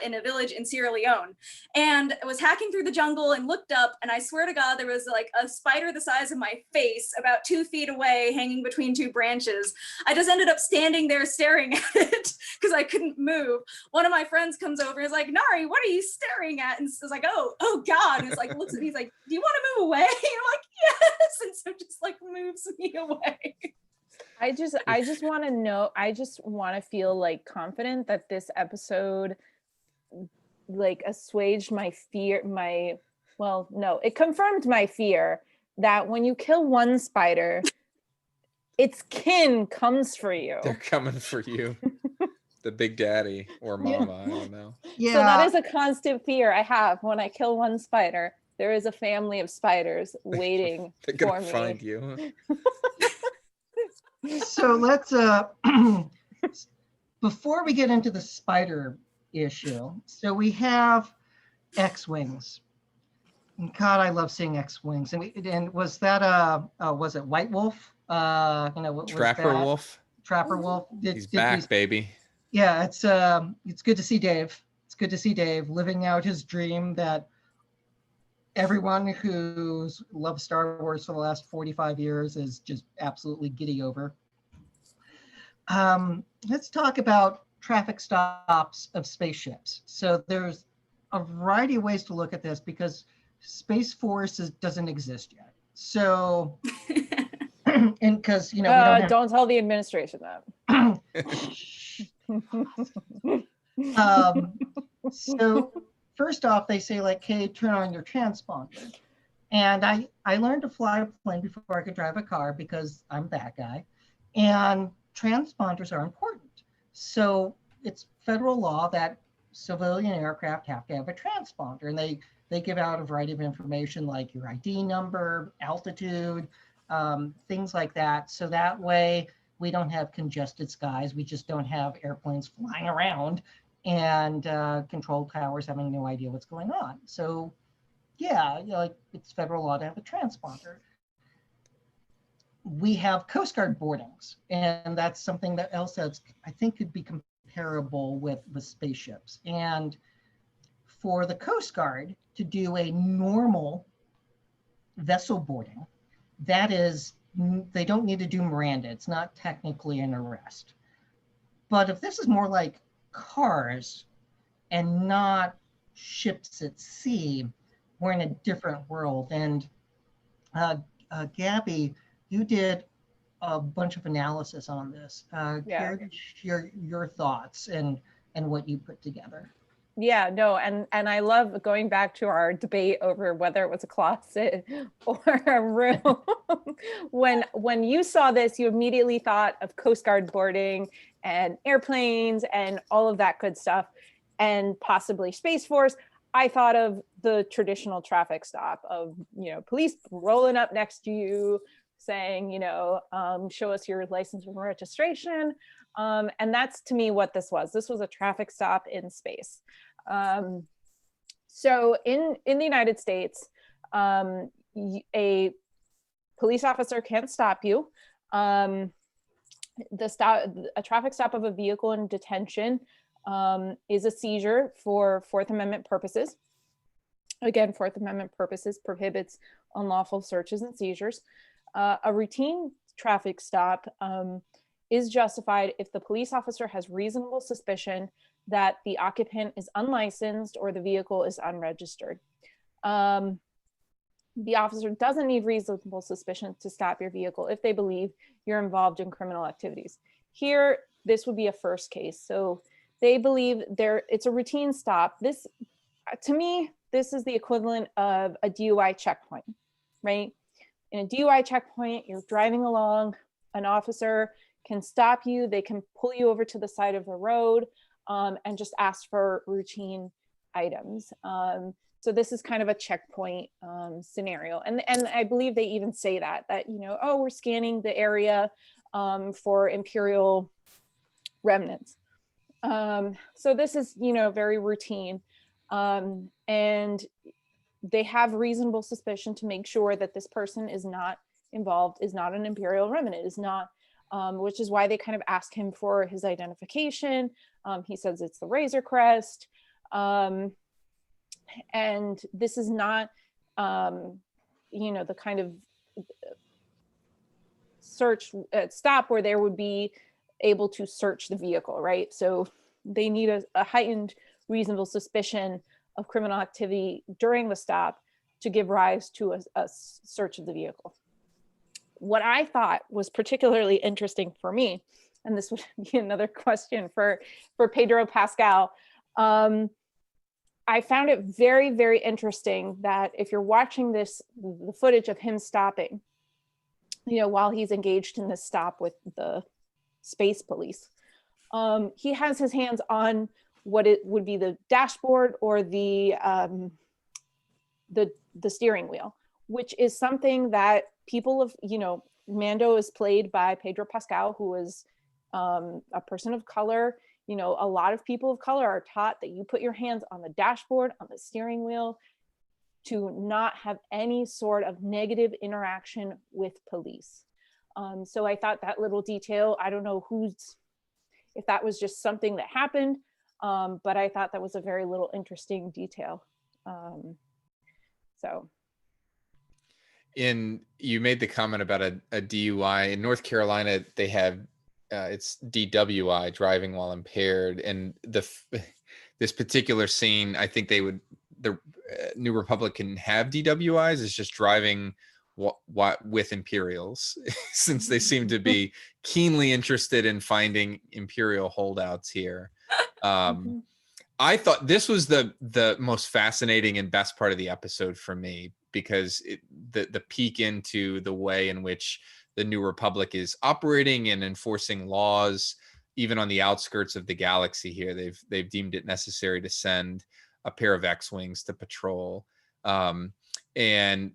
in a village in Sierra Leone, and I was hacking through the jungle and looked up, and I swear to God, there was like a spider the size of my face, about 2 feet away, hanging between 2 branches. I just ended up standing there staring at it because I couldn't move. One of my friends comes over and is like, "Nari, what are you staring at?" And it's like, oh God. And it's like, looks at me, he's like, "Do you want to move away?" And I'm like, "Yes." And so just like moves me away. I just want to know, I just want to feel like confident that this episode like assuaged my fear, no, it confirmed my fear that when you kill one spider, its kin comes for you. They're coming for you. The big daddy or mama, I don't know. yeah. So that is a constant fear I have when I kill one spider. There is a family of spiders waiting They're for gonna me. find you. So let's before we get into the spider issue, so we have X-Wings. And God, I love seeing X-Wings. And was that was it White Wolf? Was Trapper that Wolf. Trapper Wolf? He's back, baby. Yeah, it's good to see Dave. It's good to see Dave living out his dream that everyone who's loved Star Wars for the last 45 years is just absolutely giddy over. Let's talk about traffic stops of spaceships. So there's a variety of ways to look at this because Space Force doesn't exist yet. So, and because, we don't tell the administration that. So first off, they say like, "Hey, turn on your transponder." And I learned to fly a plane before I could drive a car because I'm that guy. And transponders are important. So it's federal law that civilian aircraft have to have a transponder, and they give out a variety of information like your ID number, altitude, things like that. So that way we don't have congested skies. We just don't have airplanes flying around and control towers having no idea what's going on. So yeah, like it's federal law to have a transponder. We have Coast Guard boardings, and that's something that else that's I think could be comparable with spaceships. And for the Coast Guard to do a normal vessel boarding, that is, they don't need to do Miranda. It's not technically an arrest. But if this is more like cars and not ships at sea, we're in a different world. And Gabby, you did a bunch of analysis on this. Care to share your thoughts and what you put together? Yeah, no, and I love going back to our debate over whether it was a closet or a room. when you saw this, you immediately thought of Coast Guard boarding and airplanes and all of that good stuff, and possibly Space Force. I thought of the traditional traffic stop of, police rolling up next to you saying, show us your license and registration. And that's, to me, what this was. This was a traffic stop in space. So in the United States, a police officer can't stop you. A traffic stop of a vehicle in detention is a seizure for Fourth Amendment purposes. Again, Fourth Amendment purposes prohibits unlawful searches and seizures. A routine traffic stop is justified if the police officer has reasonable suspicion that the occupant is unlicensed or the vehicle is unregistered. The officer doesn't need reasonable suspicion to stop your vehicle if they believe you're involved in criminal activities. Here, this would be a first case. So they believe it's a routine stop. This, to me, this is the equivalent of a DUI checkpoint, right? In a DUI checkpoint, you're driving along, an officer can stop you, they can pull you over to the side of the road and just ask for routine items. So this is kind of a checkpoint scenario. And I believe they even say that, oh, we're scanning the area for Imperial remnants. So this is, very routine. And they have reasonable suspicion to make sure that this person is not involved, is not an Imperial remnant, is not, which is why they kind of ask him for his identification. He says it's the Razor Crest. And this is not, the kind of search stop where there would be able to search the vehicle, right? So they need a heightened reasonable suspicion of criminal activity during the stop to give rise to a search of the vehicle. What I thought was particularly interesting for me, and this would be another question for Pedro Pascal, I found it very, very interesting that if you're watching the footage of him stopping, while he's engaged in this stop with the space police, he has his hands on what it would be the dashboard or the steering wheel, which is something that people of, Mando is played by Pedro Pascal, who is a person of color. A lot of people of color are taught that you put your hands on the dashboard, on the steering wheel, to not have any sort of negative interaction with police. So I thought that little detail, I don't know if that was just something that happened, but I thought that was a very little interesting detail. You made the comment about a DUI in North Carolina. They have it's DWI, driving while impaired, and this particular scene, I think the New Republic can have DWIs. Is just driving with Imperials, since they seem to be keenly interested in finding Imperial holdouts here. I thought this was the most fascinating and best part of the episode for me, because the peek into the way in which the New Republic is operating and enforcing laws, even on the outskirts of the galaxy here. They've deemed it necessary to send a pair of X-Wings to patrol. And,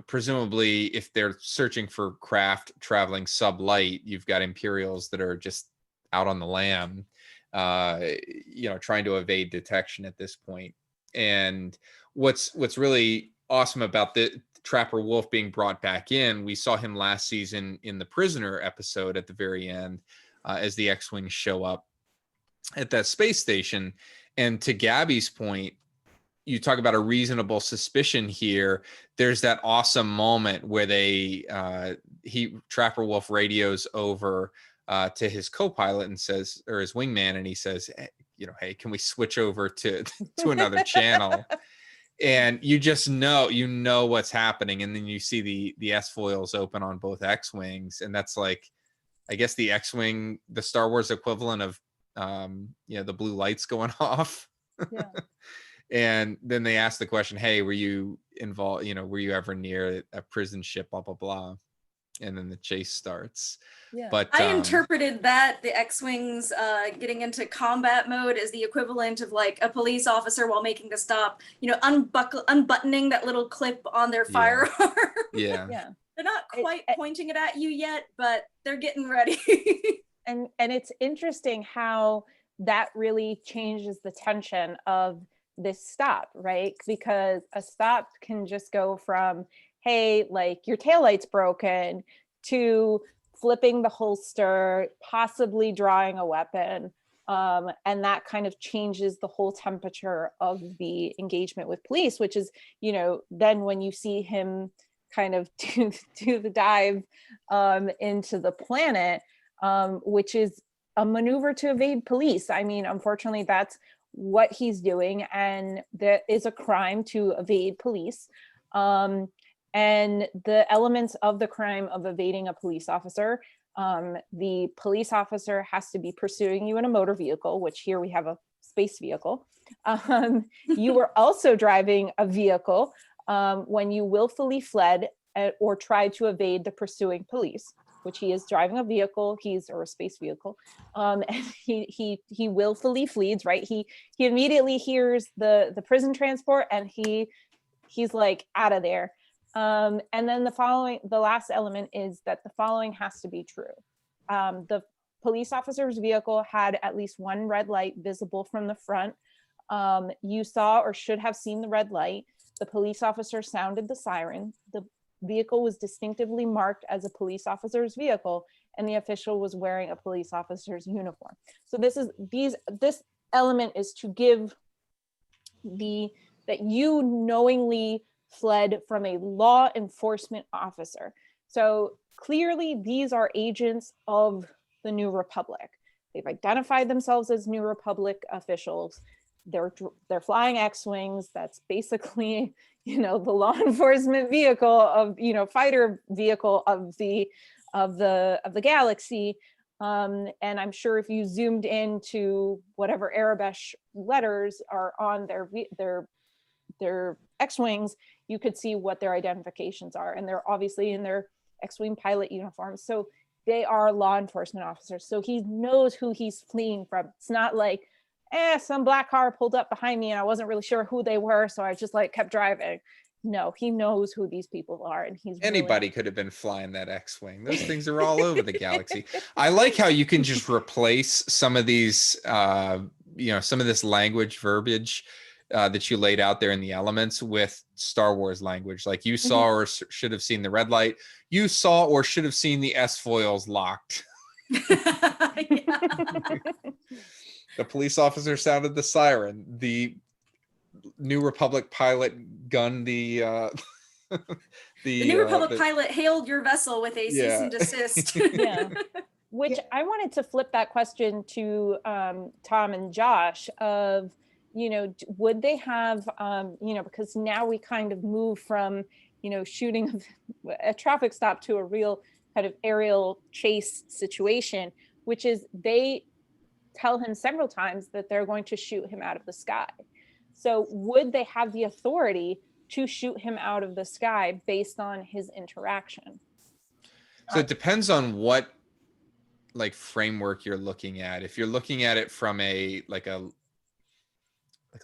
presumably if they're searching for craft traveling sublight, you've got Imperials that are just out on the lam, trying to evade detection at this point. And what's really awesome about the Trapper Wolf being brought back in, we saw him last season in the Prisoner episode at the very end, as the X-Wings show up at that space station. And to Gabby's point, you talk about a reasonable suspicion here. There's that awesome moment where Trapper Wolf radios over to his co-pilot and says, or his wingman, and he says, hey, can we switch over to another channel? And you just know what's happening. And then you see the S-foils open on both X-Wings. And that's like, I guess the X-Wing, the Star Wars equivalent of, the blue lights going off. Yeah. And then they ask the question, hey, were you involved, were you ever near a prison ship, blah, blah, blah. And then the chase starts. Yeah. But I interpreted that the X-Wings getting into combat mode is the equivalent of like a police officer while making a stop, unbuttoning that little clip on their firearm. Yeah. Yeah. They're not quite pointing it at you yet, but they're getting ready. And it's interesting how that really changes the tension of this stop, right? Because a stop can just go from, hey, like your taillight's broken, to flipping the holster, possibly drawing a weapon. And that kind of changes the whole temperature of the engagement with police, which is, then when you see him kind of do the dive into the planet, which is a maneuver to evade police. I mean, unfortunately, that's what he's doing, and that is a crime to evade police. And the elements of the crime of evading a police officer, the police officer has to be pursuing you in a motor vehicle, which here we have a space vehicle. You were also driving a vehicle when you willfully fled or tried to evade the pursuing police, which he is driving a vehicle, or a space vehicle, and he willfully flees, right? He immediately hears the prison transport, and he's like out of there. And then the last element is that the following has to be true. The police officer's vehicle had at least one red light visible from the front. You saw or should have seen the red light. The police officer sounded the siren. The vehicle was distinctively marked as a police officer's vehicle, and the official was wearing a police officer's uniform. So this element is to give that you knowingly fled from a law enforcement officer. So clearly these are agents of the New Republic. They've identified themselves as New Republic officials. They're flying X-Wings. That's basically, the law enforcement vehicle of, fighter vehicle of the galaxy. And I'm sure if you zoomed into whatever Arabic letters are on their X-Wings, you could see what their identifications are. And they're obviously in their X-Wing pilot uniforms. So they are law enforcement officers. So he knows who he's fleeing from. It's not like, some black car pulled up behind me and I wasn't really sure who they were, so I just kept driving. No, he knows who these people are, and anybody could have been flying that X-Wing. Those things are all over the galaxy. I like how you can just replace some of these, some of this language verbiage that you laid out there in the elements with Star Wars language. Like you saw or should have seen the red light. You saw or should have seen the S-foils locked. The police officer sounded the siren. The New Republic pilot gunned the New Republic pilot hailed your vessel with a cease and desist. Which I wanted to flip that question to Tom and Josh of, would they have, because now we kind of move from, shooting a traffic stop to a real kind of aerial chase situation, which is they tell him several times that they're going to shoot him out of the sky. So would they have the authority to shoot him out of the sky based on his interaction? So it depends on what framework you're looking at. If you're looking at it from a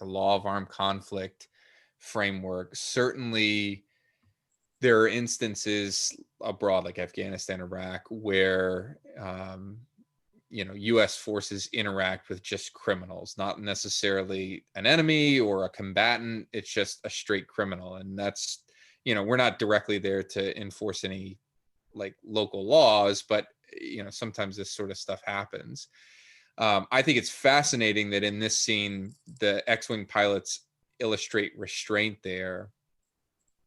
law of armed conflict framework, certainly there are instances abroad like Afghanistan, Iraq, where U.S. forces interact with just criminals, not necessarily an enemy or a combatant. It's just a straight criminal. And that's, we're not directly there to enforce any local laws, but, sometimes this sort of stuff happens. I think it's fascinating that in this scene, the X-Wing pilots illustrate restraint there.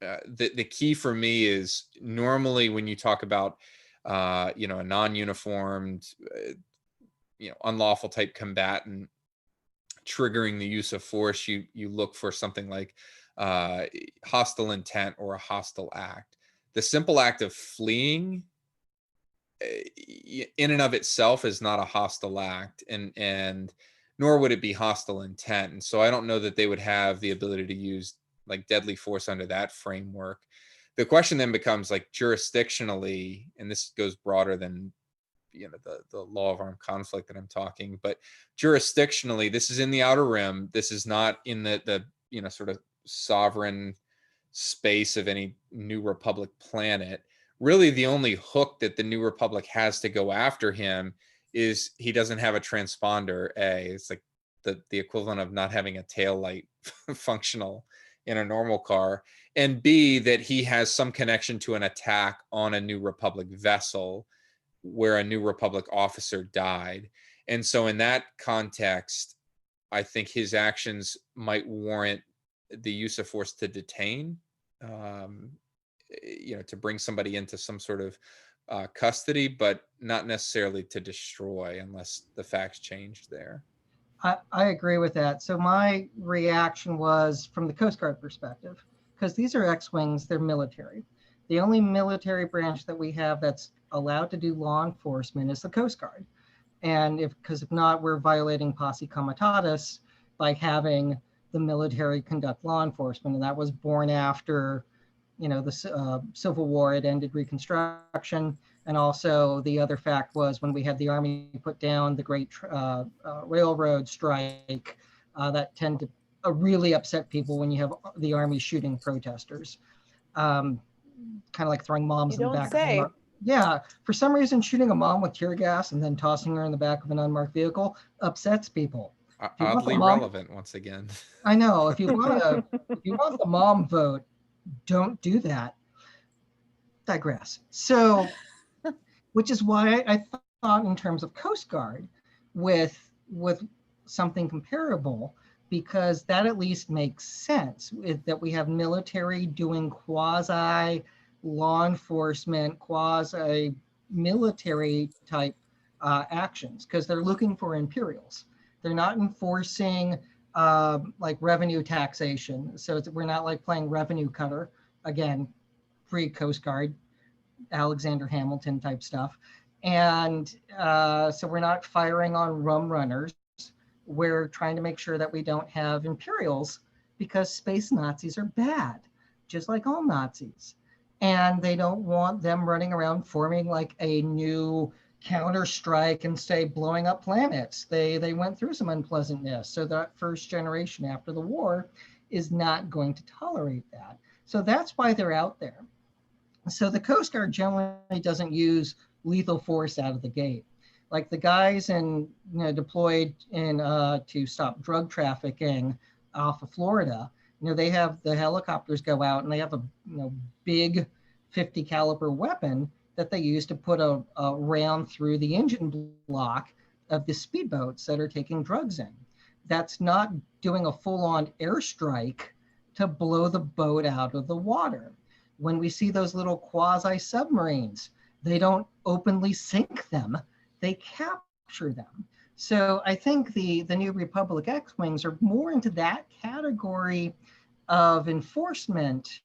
The key for me is normally when you talk about, a non-uniformed, unlawful type combatant triggering the use of force, you look for something like hostile intent or a hostile act. The simple act of fleeing in and of itself is not a hostile act, and nor would it be hostile intent. And so I don't know that they would have the ability to use deadly force under that framework. The question then becomes jurisdictionally, and this goes broader than the law of armed conflict that I'm talking, but jurisdictionally, this is in the Outer Rim. This is not in the sort of sovereign space of any New Republic planet. Really, the only hook that the New Republic has to go after him is he doesn't have a transponder. It's like the equivalent of not having a tail light functional in a normal car, and B, that he has some connection to an attack on a New Republic vessel where a New Republic officer died. And so in that context, I think his actions might warrant the use of force to detain, to bring somebody into some sort of custody, but not necessarily to destroy unless the facts changed there. I agree with that. So my reaction was from the Coast Guard perspective, because these are X-Wings, they're military. The only military branch that we have that's allowed to do law enforcement is the Coast Guard. And because if not, we're violating posse comitatus by having the military conduct law enforcement. And that was born after, the Civil War. It ended Reconstruction. And also the other fact was when we had the Army put down the great railroad strike, that tended to really upset people when you have the Army shooting protesters. Kind of like throwing moms You in the don't back say. of yeah, for some reason, shooting a mom with tear gas and then tossing her in the back of an unmarked vehicle upsets people. If you want the Oddly mom, relevant once again. I know. If you want the mom vote, don't do that. Digress. So, which is why I thought in terms of Coast Guard with something comparable, because that at least makes sense that we have military doing quasi law enforcement, quasi military type actions, because they're looking for Imperials. They're not enforcing like revenue taxation. So we're not like playing revenue cutter, again, pre Coast Guard, Alexander Hamilton type stuff. And so we're not firing on rum runners. We're trying to make sure that we don't have Imperials, because space Nazis are bad, just like all Nazis. And they don't want them running around forming like a new counter-strike and say blowing up planets. They went through some unpleasantness. So that first generation after the war is not going to tolerate that. So that's why they're out there. So the Coast Guard generally doesn't use lethal force out of the gate. Like the guys deployed in to stop drug trafficking off of Florida, they have the helicopters go out and they have a big 50 caliber weapon that they use to put a round through the engine block of the speedboats that are taking drugs in. That's not doing a full-on airstrike to blow the boat out of the water. When we see those little quasi submarines, they don't openly sink them, they capture them. So I think the New Republic X-Wings are more into that category of enforcement.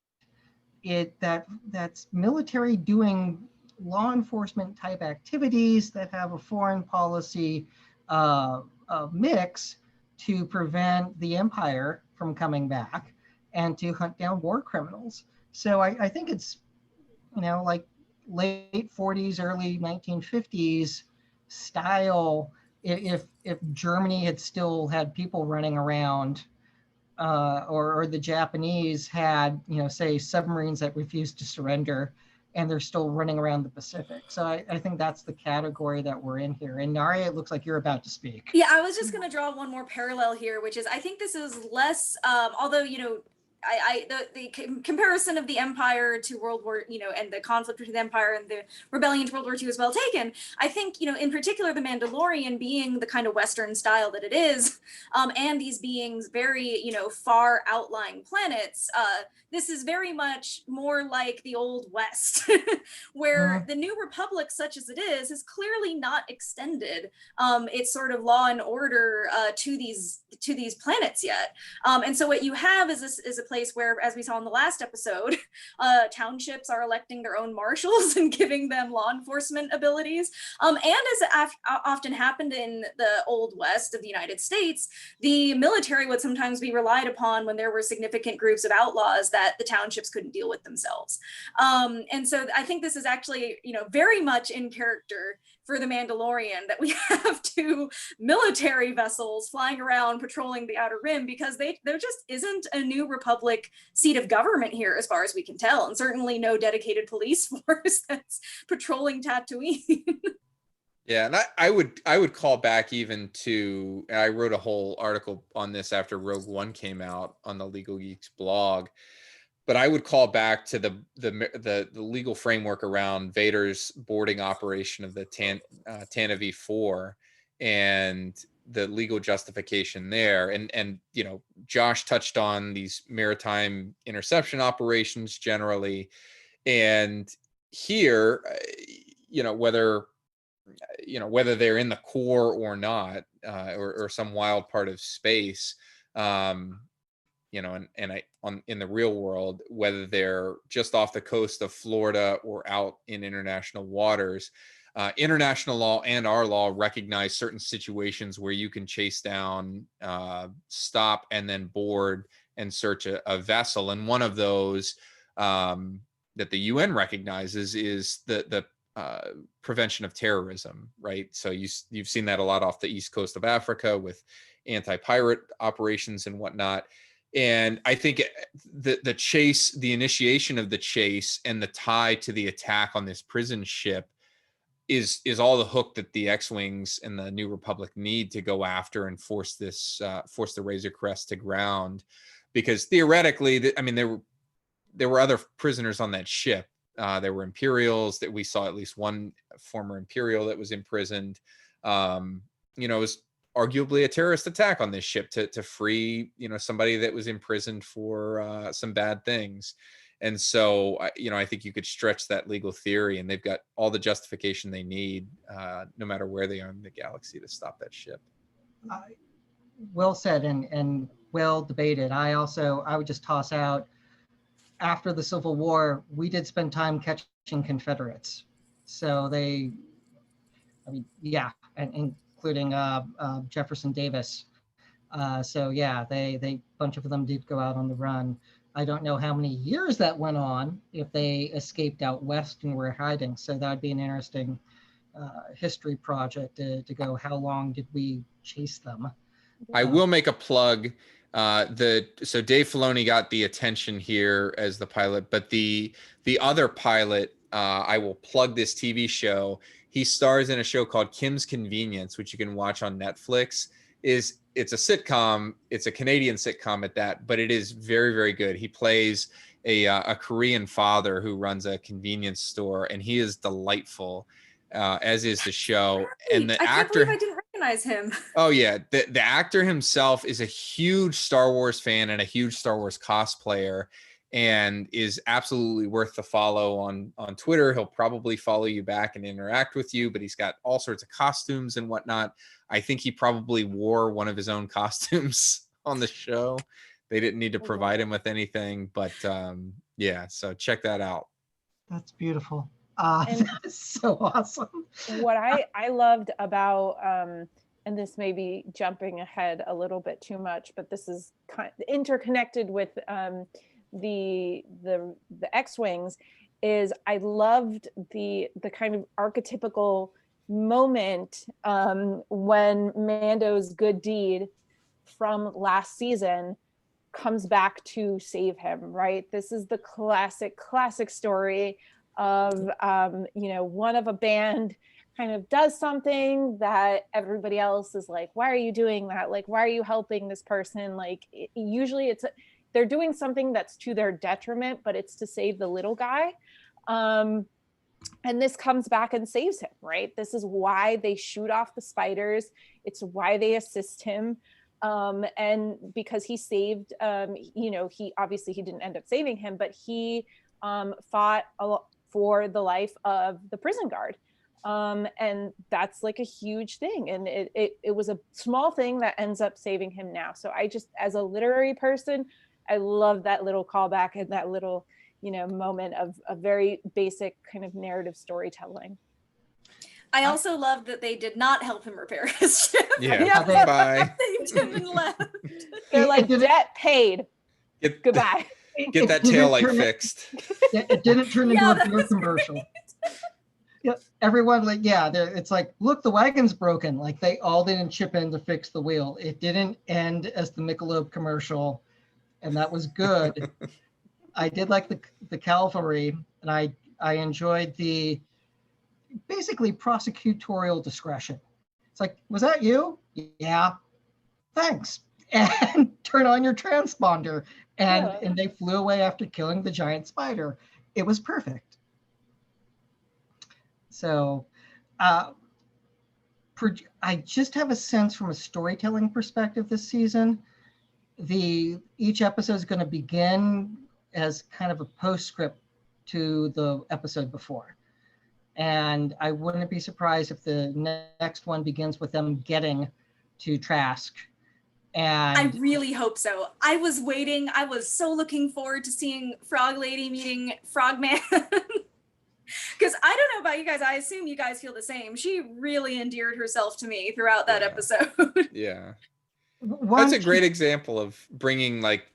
That's military doing law enforcement type activities that have a foreign policy mix to prevent the empire from coming back and to hunt down war criminals. So I think it's, like late 40s, early 1950s style. If Germany had still had people running around, or the Japanese had, say submarines that refused to surrender, and they're still running around the Pacific. So I think that's the category that we're in here. And Naria, it looks like you're about to speak. Yeah, I was just going to draw one more parallel here, which is I think this is less, although, the comparison of the empire to World War, and the conflict between the empire and the rebellion to World War II is well taken. I think, in particular, the Mandalorian being the kind of Western style that it is, and these beings very, far outlying planets, this is very much more like the Old West, where the New Republic, such as it is clearly not extended its sort of law and order to these planets yet. And so what you have is a place where, as we saw in the last episode, townships are electing their own marshals and giving them law enforcement abilities. And as often happened in the Old West of the United States, the military would sometimes be relied upon when there were significant groups of outlaws that the townships couldn't deal with themselves. And so I think this is actually, very much in character for the Mandalorian, that we have two military vessels flying around patrolling the Outer Rim, because there just isn't a New Republic seat of government here as far as we can tell, and certainly no dedicated police force that's patrolling Tatooine. Yeah, and I would call back even to, I wrote a whole article on this after Rogue One came out on the Legal Geeks blog, but I would call back to the legal framework around Vader's boarding operation of the Tana V4 and the legal justification there. And Josh touched on these maritime interception operations generally, and here, whether they're in the core or not, or some wild part of space, in the real world, whether they're just off the coast of Florida or out in international waters, international law and our law recognize certain situations where you can chase down, stop, and then board and search a vessel. And one of those that the UN recognizes is the prevention of terrorism, right? So you've seen that a lot off the east coast of Africa with anti-pirate operations and whatnot. And I think the chase, the initiation of the chase, and the tie to the attack on this prison ship is all the hook that the X-Wings and the New Republic need to go after and force the Razor Crest to ground, because theoretically, I mean, there were other prisoners on that ship. There were Imperials that we saw, at least one former Imperial that was imprisoned. It was arguably a terrorist attack on this ship to free, somebody that was imprisoned for some bad things. And so, I think you could stretch that legal theory, and they've got all the justification they need, no matter where they are in the galaxy, to stop that ship. Well said and well debated. I would just toss out, after the Civil War, we did spend time catching Confederates. So and including Jefferson Davis. They bunch of them did go out on the run. I don't know how many years that went on, if they escaped out west and were hiding. So that would be an interesting history project to go, how long did we chase them? I will make a plug. So Dave Filoni got the attention here as the pilot, but the other pilot, I will plug this TV show. He stars in a show called Kim's Convenience, which you can watch on Netflix. It's a sitcom. It's a Canadian sitcom at that, but it is very, very good. He plays a Korean father who runs a convenience store, and he is delightful, as is the show. And the I can't actor, believe I didn't recognize him. oh yeah, the actor himself is a huge Star Wars fan and a huge Star Wars cosplayer, and is absolutely worth the follow on Twitter. He'll probably follow you back and interact with you, but he's got all sorts of costumes and whatnot. I think he probably wore one of his own costumes on the show. They didn't need to provide him with anything, but so check that out. That's beautiful. That's so awesome. What I loved about, and this may be jumping ahead a little bit too much, but this is interconnected with the X-Wings, is I loved the kind of archetypical moment when Mando's good deed from last season comes back to save him, right? This is the classic story of one of a band kind of does something that everybody else is like, why are you doing that? Like, why are you helping this person? Like, usually they're doing something that's to their detriment, but it's to save the little guy. And this comes back and saves him, right? This is why they shoot off the spiders. It's why they assist him. And because he saved, he obviously he didn't end up saving him, but he fought for the life of the prison guard. And that's like a huge thing. And it was a small thing that ends up saving him now. So I just, as a literary person, I love that little callback and that little, moment of a very basic kind of narrative storytelling. I also love that they did not help him repair his ship. Yeah, bye. Saved him and left. They're like, debt paid. Goodbye. Get that taillight fixed. It didn't turn into a beer commercial. Yeah, everyone it's like, look, the wagon's broken. Like, they all didn't chip in to fix the wheel. It didn't end as the Michelob commercial, and that was good. I did like the cavalry, and I enjoyed the basically prosecutorial discretion. It's like, was that you? Yeah, thanks. And turn on your transponder. And they flew away after killing the giant spider. It was perfect. So I just have a sense from a storytelling perspective this season, each episode is going to begin as kind of a postscript to the episode before. And I wouldn't be surprised if the next one begins with them getting to Trask. And I really hope so. I was waiting. I was so looking forward to seeing Frog Lady meeting Frogman. Because I don't know about you guys. I assume you guys feel the same. She really endeared herself to me throughout that episode. Yeah. That's a great example of bringing like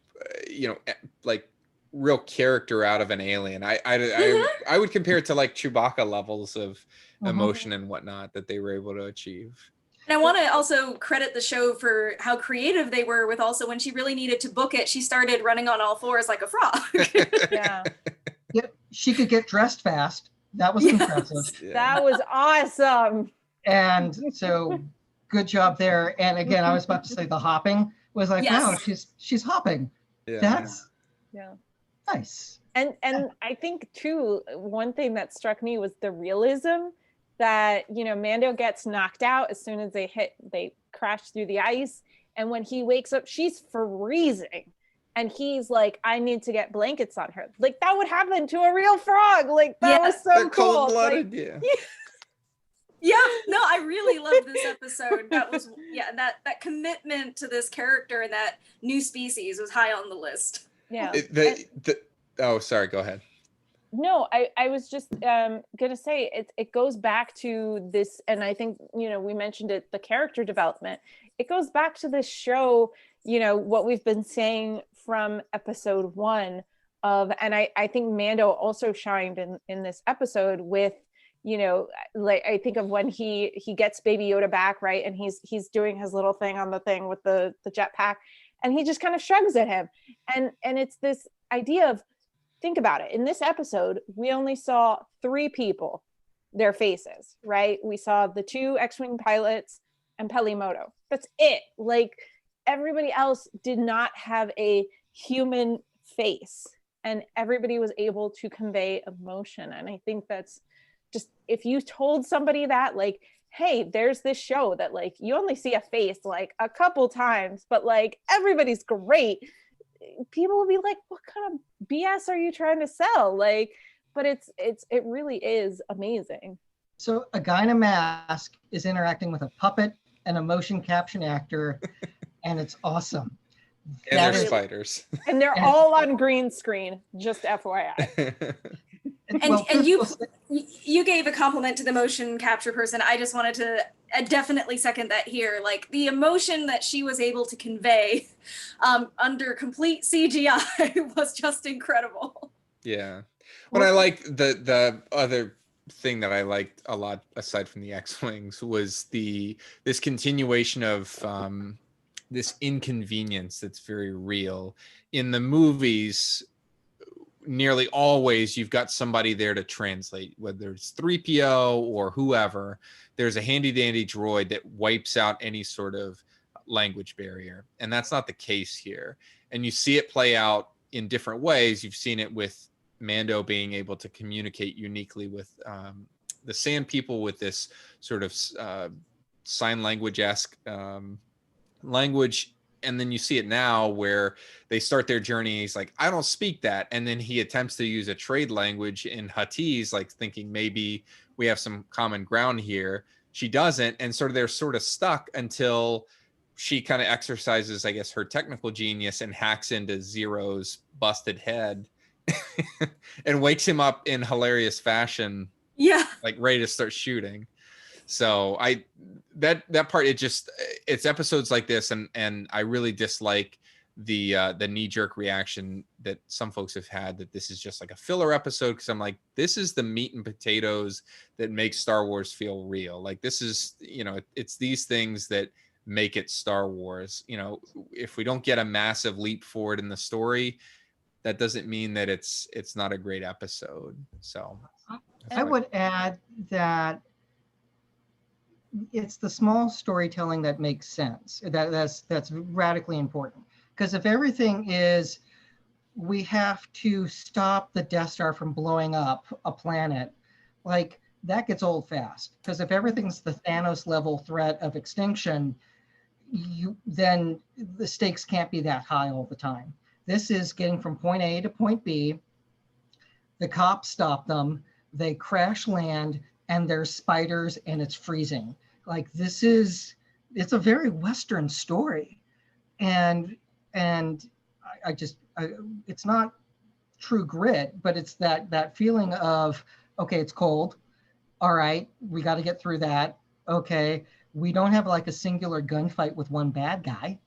real character out of an alien. I would compare it to like Chewbacca levels of emotion and whatnot that they were able to achieve. And I want to also credit the show for how creative they were with also when she really needed to book it, she started running on all fours like a frog. Yeah. Yep, she could get dressed fast. That was Yes. impressive. Yeah. That was awesome. And so good job there. And again, I was about to say the hopping was like, Yes. wow, she's hopping. Yeah. That's Yeah. nice. And I think too, one thing that struck me was the realism that, you know, Mando gets knocked out as soon as they crash through the ice. And when he wakes up, she's freezing. And he's like, I need to get blankets on her. Like that would happen to a real frog. Like that was so They're cool. cold-blooded, Like, yeah. Yeah, no, I really loved this episode. That was, yeah, that commitment to this character and that new species was high on the list. yeah. Oh, sorry, go ahead. No, I was just gonna say it goes back to this, and I think, you know, we mentioned it, the character development. It goes back to this show, you know, what we've been saying from episode 1 of, and I think Mando also shined in this episode with, you know, like I think of when he gets Baby Yoda back, right, and he's doing his little thing on the thing with the jetpack, and he just kind of shrugs at him, and it's this idea of, think about it. In this episode, we only saw 3 people, their faces, right? We saw the 2 X-Wing pilots and Pelimoto. That's it. Like everybody else did not have a human face, and everybody was able to convey emotion. And I think that's just, if you told somebody that, like, hey, there's this show that like you only see a face like a couple times, but like everybody's great, people will be like, what kind of BS are you trying to sell? Like, but it really is amazing. So a guy in a mask is interacting with a puppet and a motion caption actor, and it's awesome. And That there's is- spiders. And they're all on green screen, just FYI. And you gave a compliment to the motion capture person. I just wanted to definitely second that here. Like the emotion that she was able to convey under complete CGI was just incredible. Yeah. What I like, the other thing that I liked a lot aside from the X-Wings was this continuation of this inconvenience that's very real. In the movies, nearly always you've got somebody there to translate, whether it's 3PO or whoever. There's a handy dandy droid that wipes out any sort of language barrier, and that's not the case here. And you see it play out in different ways. You've seen it with Mando being able to communicate uniquely with the Sand People with this sort of sign language-esque language. And then you see it now where they start their journey. He's like, I don't speak that. And then he attempts to use a trade language in Huttese, like thinking maybe we have some common ground here. She doesn't. And they're sort of stuck until she kind of exercises, I guess, her technical genius and hacks into Zero's busted head and wakes him up in hilarious fashion. Yeah. Like ready to start shooting. So that part, it's episodes like this, and I really dislike the knee-jerk reaction that some folks have had that this is just like a filler episode, because I'm like, this is the meat and potatoes that makes Star Wars feel real. Like this is, you know, it's these things that make it Star Wars. You know, if we don't get a massive leap forward in the story, that doesn't mean that it's not a great episode. So I would add that it's the small storytelling that makes sense. That's radically important. Because if everything is, we have to stop the Death Star from blowing up a planet, like that gets old fast. Because if everything's the Thanos level threat of extinction, then the stakes can't be that high all the time. This is getting from point A to point B. The cops stop them, they crash land, and there's spiders and it's freezing. Like it's a very Western story. And it's not true grit, but it's that feeling of, okay, it's cold. All right, we got to get through that. Okay, we don't have like a singular gunfight with one bad guy.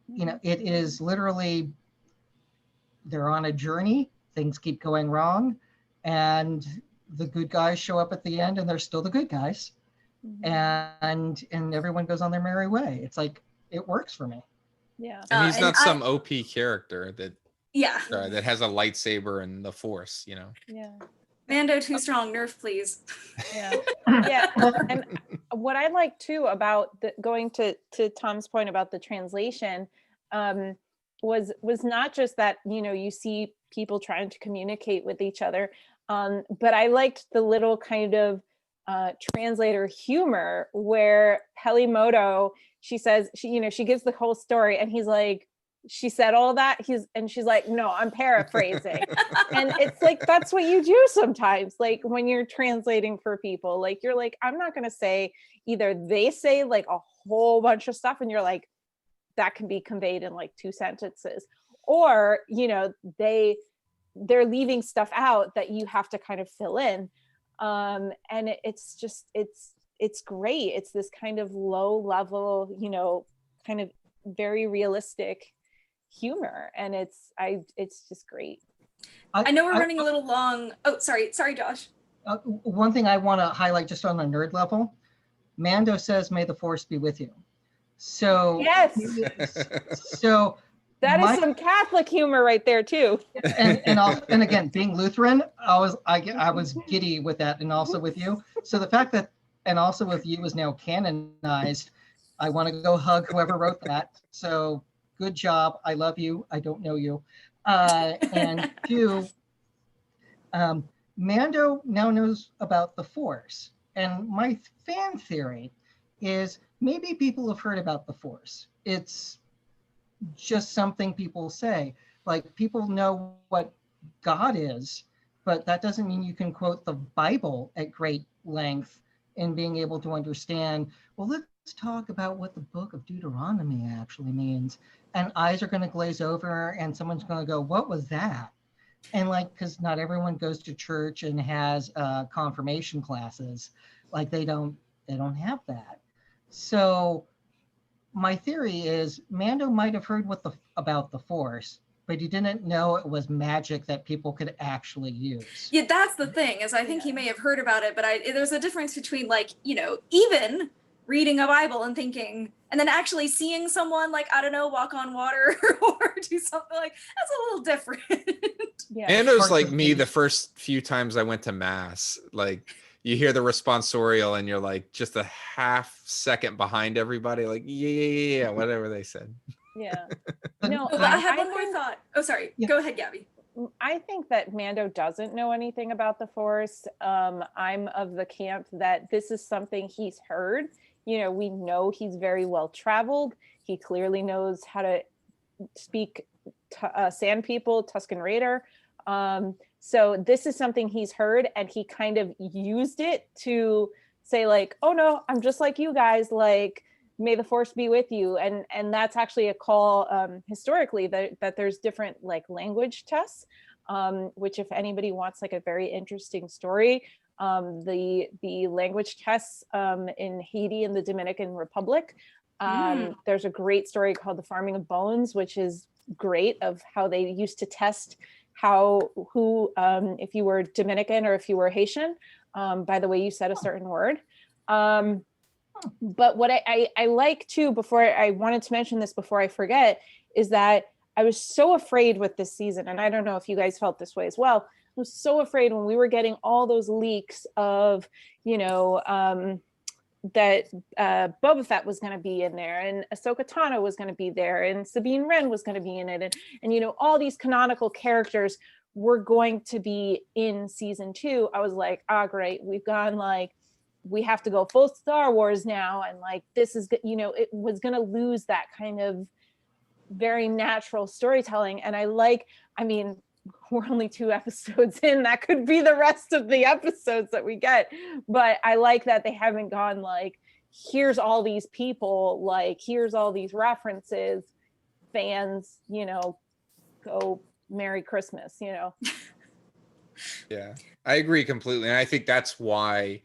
You know, it is literally they're on a journey, things keep going wrong, and the good guys show up at the end and they're still the good guys. And everyone goes on their merry way. It's like, it works for me. Yeah. And he's and not some OP character that Yeah. that has a lightsaber and the Force, you know. Yeah. Mando too strong, nerf please. Yeah. Yeah. And what I like too about going to Tom's point about the translation was not just that, you know, you see people trying to communicate with each other, but I liked the little kind of translator humor where Pelimoto, she says, she gives the whole story and he's like, she said all that, she's like, no, I'm paraphrasing. And it's like, that's what you do sometimes, like when you're translating for people, like you're like, I'm not going to say, either they say like a whole bunch of stuff and you're like, that can be conveyed in like 2 sentences, or, you know, they're leaving stuff out that you have to kind of fill in. And it's just, it's great. It's this kind of low level, you know, kind of very realistic humor, and it's just great. I know we're running a little long. Oh, sorry, Josh. One thing I want to highlight just on a nerd level, Mando says, "May the Force be with you." So yes, so that is some Catholic humor right there too. And again, being Lutheran, I was giddy with that, and also with you. So the fact that and also with you is now canonized, I want to go hug whoever wrote that. So good job. I love you. I don't know you. And 2, Mando now knows about the Force. And my fan theory is maybe people have heard about the Force. It's just something people say. Like, people know what God is, but that doesn't mean you can quote the Bible at great length and being able to understand, well, let's talk about what the book of Deuteronomy actually means. And eyes are going to glaze over and someone's going to go, what was that? And like, because not everyone goes to church and has confirmation classes. Like they don't have that. So my theory is Mando might have heard about the Force, but he didn't know it was magic that people could actually use. Yeah, that's the thing, is I think he may have heard about it, but there's a difference between, like, you know, even reading a Bible and thinking, and then actually seeing someone, like, I don't know, walk on water or do something like, that's a little different. Yeah. Mando's like me the first few times I went to mass. Like, you hear the responsorial and you're like just a half second behind everybody, like, yeah, whatever they said. Yeah. No, I had one more thought. Oh, sorry. Yeah. Go ahead, Gabby. I think that Mando doesn't know anything about the Force. I'm of the camp that this is something he's heard. You know, we know he's very well traveled. He clearly knows how to speak Sand People, Tusken Raider. So this is something he's heard, and he kind of used it to say, like, oh no, I'm just like you guys, like, may the Force be with you. And that's actually a call historically that there's different like language tests, which if anybody wants like a very interesting story, the language tests in Haiti and the Dominican Republic, there's a great story called The Farming of Bones, which is great, of how they used to test who if you were Dominican or if you were Haitian, by the way you said a certain word. But what I like too, before I wanted to mention this before I forget, is that I was so afraid with this season, and I don't know if you guys felt this way as well. I was so afraid when we were getting all those leaks of, you know, that Boba Fett was going to be in there, and Ahsoka Tano was going to be there, and Sabine Wren was going to be in it, and you know, all these canonical characters were going to be in season 2. I was like, great, we've gone, like, we have to go full Star Wars now, and like, this is, you know, it was going to lose that kind of very natural storytelling. And I mean, we're only 2 episodes in, that could be the rest of the episodes that we get, but I like that they haven't gone like, here's all these people, like, here's all these references, fans, you know, go Merry Christmas, you know. Yeah, I agree completely. And I think that's why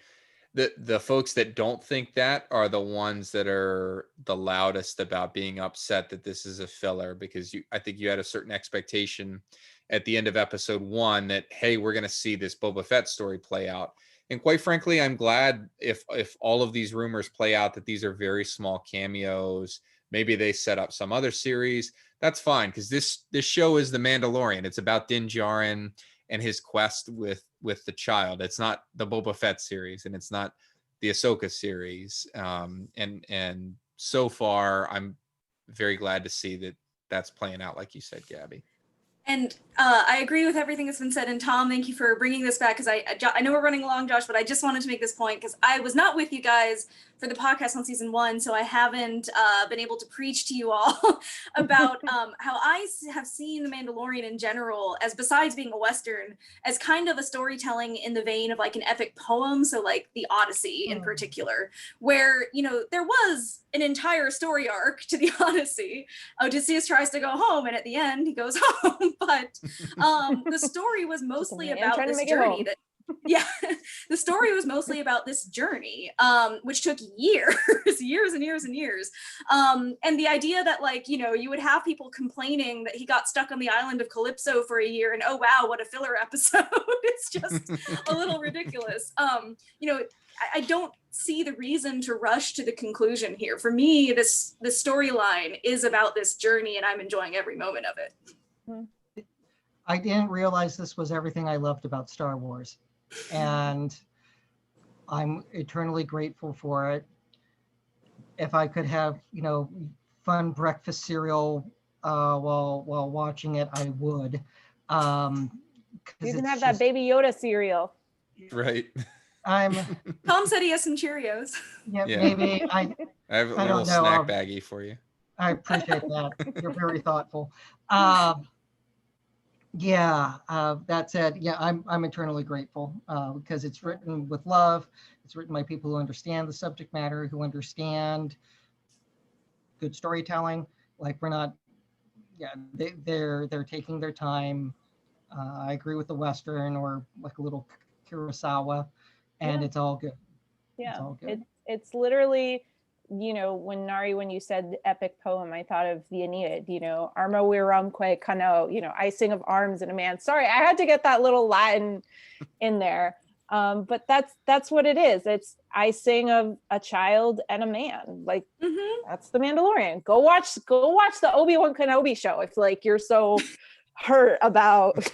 the folks that don't think that are the ones that are the loudest about being upset that this is a filler, because I think you had a certain expectation at the end of episode 1 that, hey, we're going to see this Boba Fett story play out. And quite frankly, I'm glad if all of these rumors play out that these are very small cameos. Maybe they set up some other series. That's fine, because this show is The Mandalorian. It's about Din Djarin and his quest with the child. It's not the Boba Fett series, and it's not the Ahsoka series. And so far, I'm very glad to see that that's playing out, like you said, Gabby. And I agree with everything that's been said. And Tom, thank you for bringing this back, because I know we're running along, Josh, but I just wanted to make this point because I was not with you guys for the podcast on season 1, so I haven't been able to preach to you all about how I have seen The Mandalorian in general, as besides being a Western, as kind of a storytelling in the vein of like an epic poem. So like the Odyssey in particular, where, you know, there was an entire story arc to the Odyssey. Odysseus tries to go home, and at the end he goes home. But the story was mostly about this journey that, yeah, the story was mostly about this journey, which took years, years and years and years. And the idea that, like, you know, you would have people complaining that he got stuck on the island of Calypso for a year and, oh, wow, what a filler episode. It's just a little ridiculous. You know, I don't see the reason to rush to the conclusion here. For me, this storyline is about this journey, and I'm enjoying every moment of it. I didn't realize this was everything I loved about Star Wars, and I'm eternally grateful for it. If I could have, you know, fun breakfast cereal while watching it, I would. You can have that Baby Yoda cereal. Right. Tom said he has some Cheerios. Yeah. Maybe I have a little snack baggie for you. I appreciate that. You're very thoughtful. That said, yeah, I'm eternally grateful because it's written with love. It's written by people who understand the subject matter, who understand good storytelling. Like, we're not, they're taking their time. I agree with the Western, or like a little Kurosawa, and it's all good. Yeah, it's all good. It's literally, you know, when you said epic poem, I thought of the Aeneid, you know, Arma virumque cano, you know, icing of arms in a man. Sorry, I had to get that little Latin in there. But that's what it is. It's icing of a child and a man. Like, that's The Mandalorian. Go watch the Obi-Wan Kenobi show if, like, you're so hurt about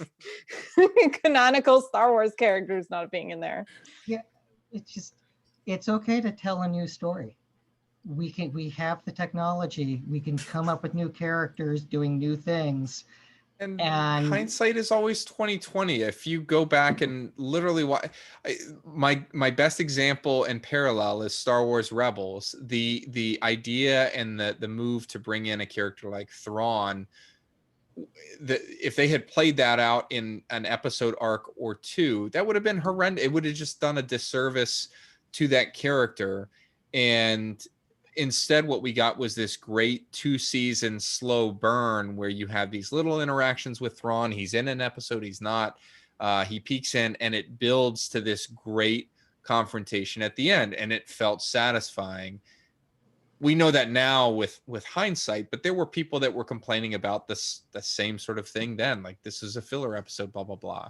canonical Star Wars characters not being in there. Yeah, it's okay to tell a new story. We have the technology. We can come up with new characters doing new things. And hindsight is always 2020. If you go back and literally my best example and parallel is Star Wars Rebels. The idea and the move to bring in a character like Thrawn, if they had played that out in an episode arc or two, that would have been horrendous. It would have just done a disservice to that character. And instead, what we got was this great 2-season slow burn where you have these little interactions with Thrawn. He's in an episode, he's not. He peeks in, and it builds to this great confrontation at the end, and it felt satisfying. We know that now with hindsight, but there were people that were complaining about the same sort of thing then, like, this is a filler episode, blah, blah, blah.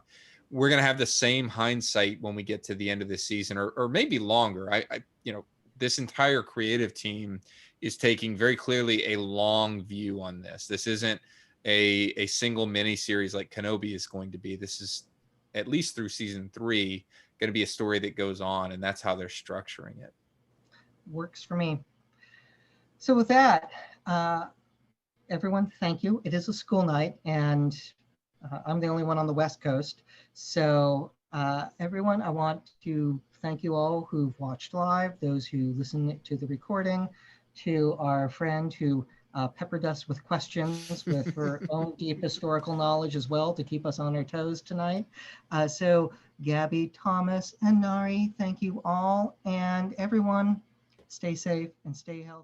We're going to have the same hindsight when we get to the end of the season, or maybe longer. I you know, this entire creative team is taking very clearly a long view on this. This isn't a single mini series like Kenobi is going to be. This is, at least through season 3, going to be a story that goes on, and that's how they're structuring it. Works for me. So with that, everyone, thank you. It is a school night, and I'm the only one on the West Coast. So everyone, I want to thank you all who've watched live, those who listened to the recording, to our friend who peppered us with questions with her own deep historical knowledge as well to keep us on our toes tonight. So Gabby, Thomas, and Nari, thank you all. And everyone, stay safe and stay healthy.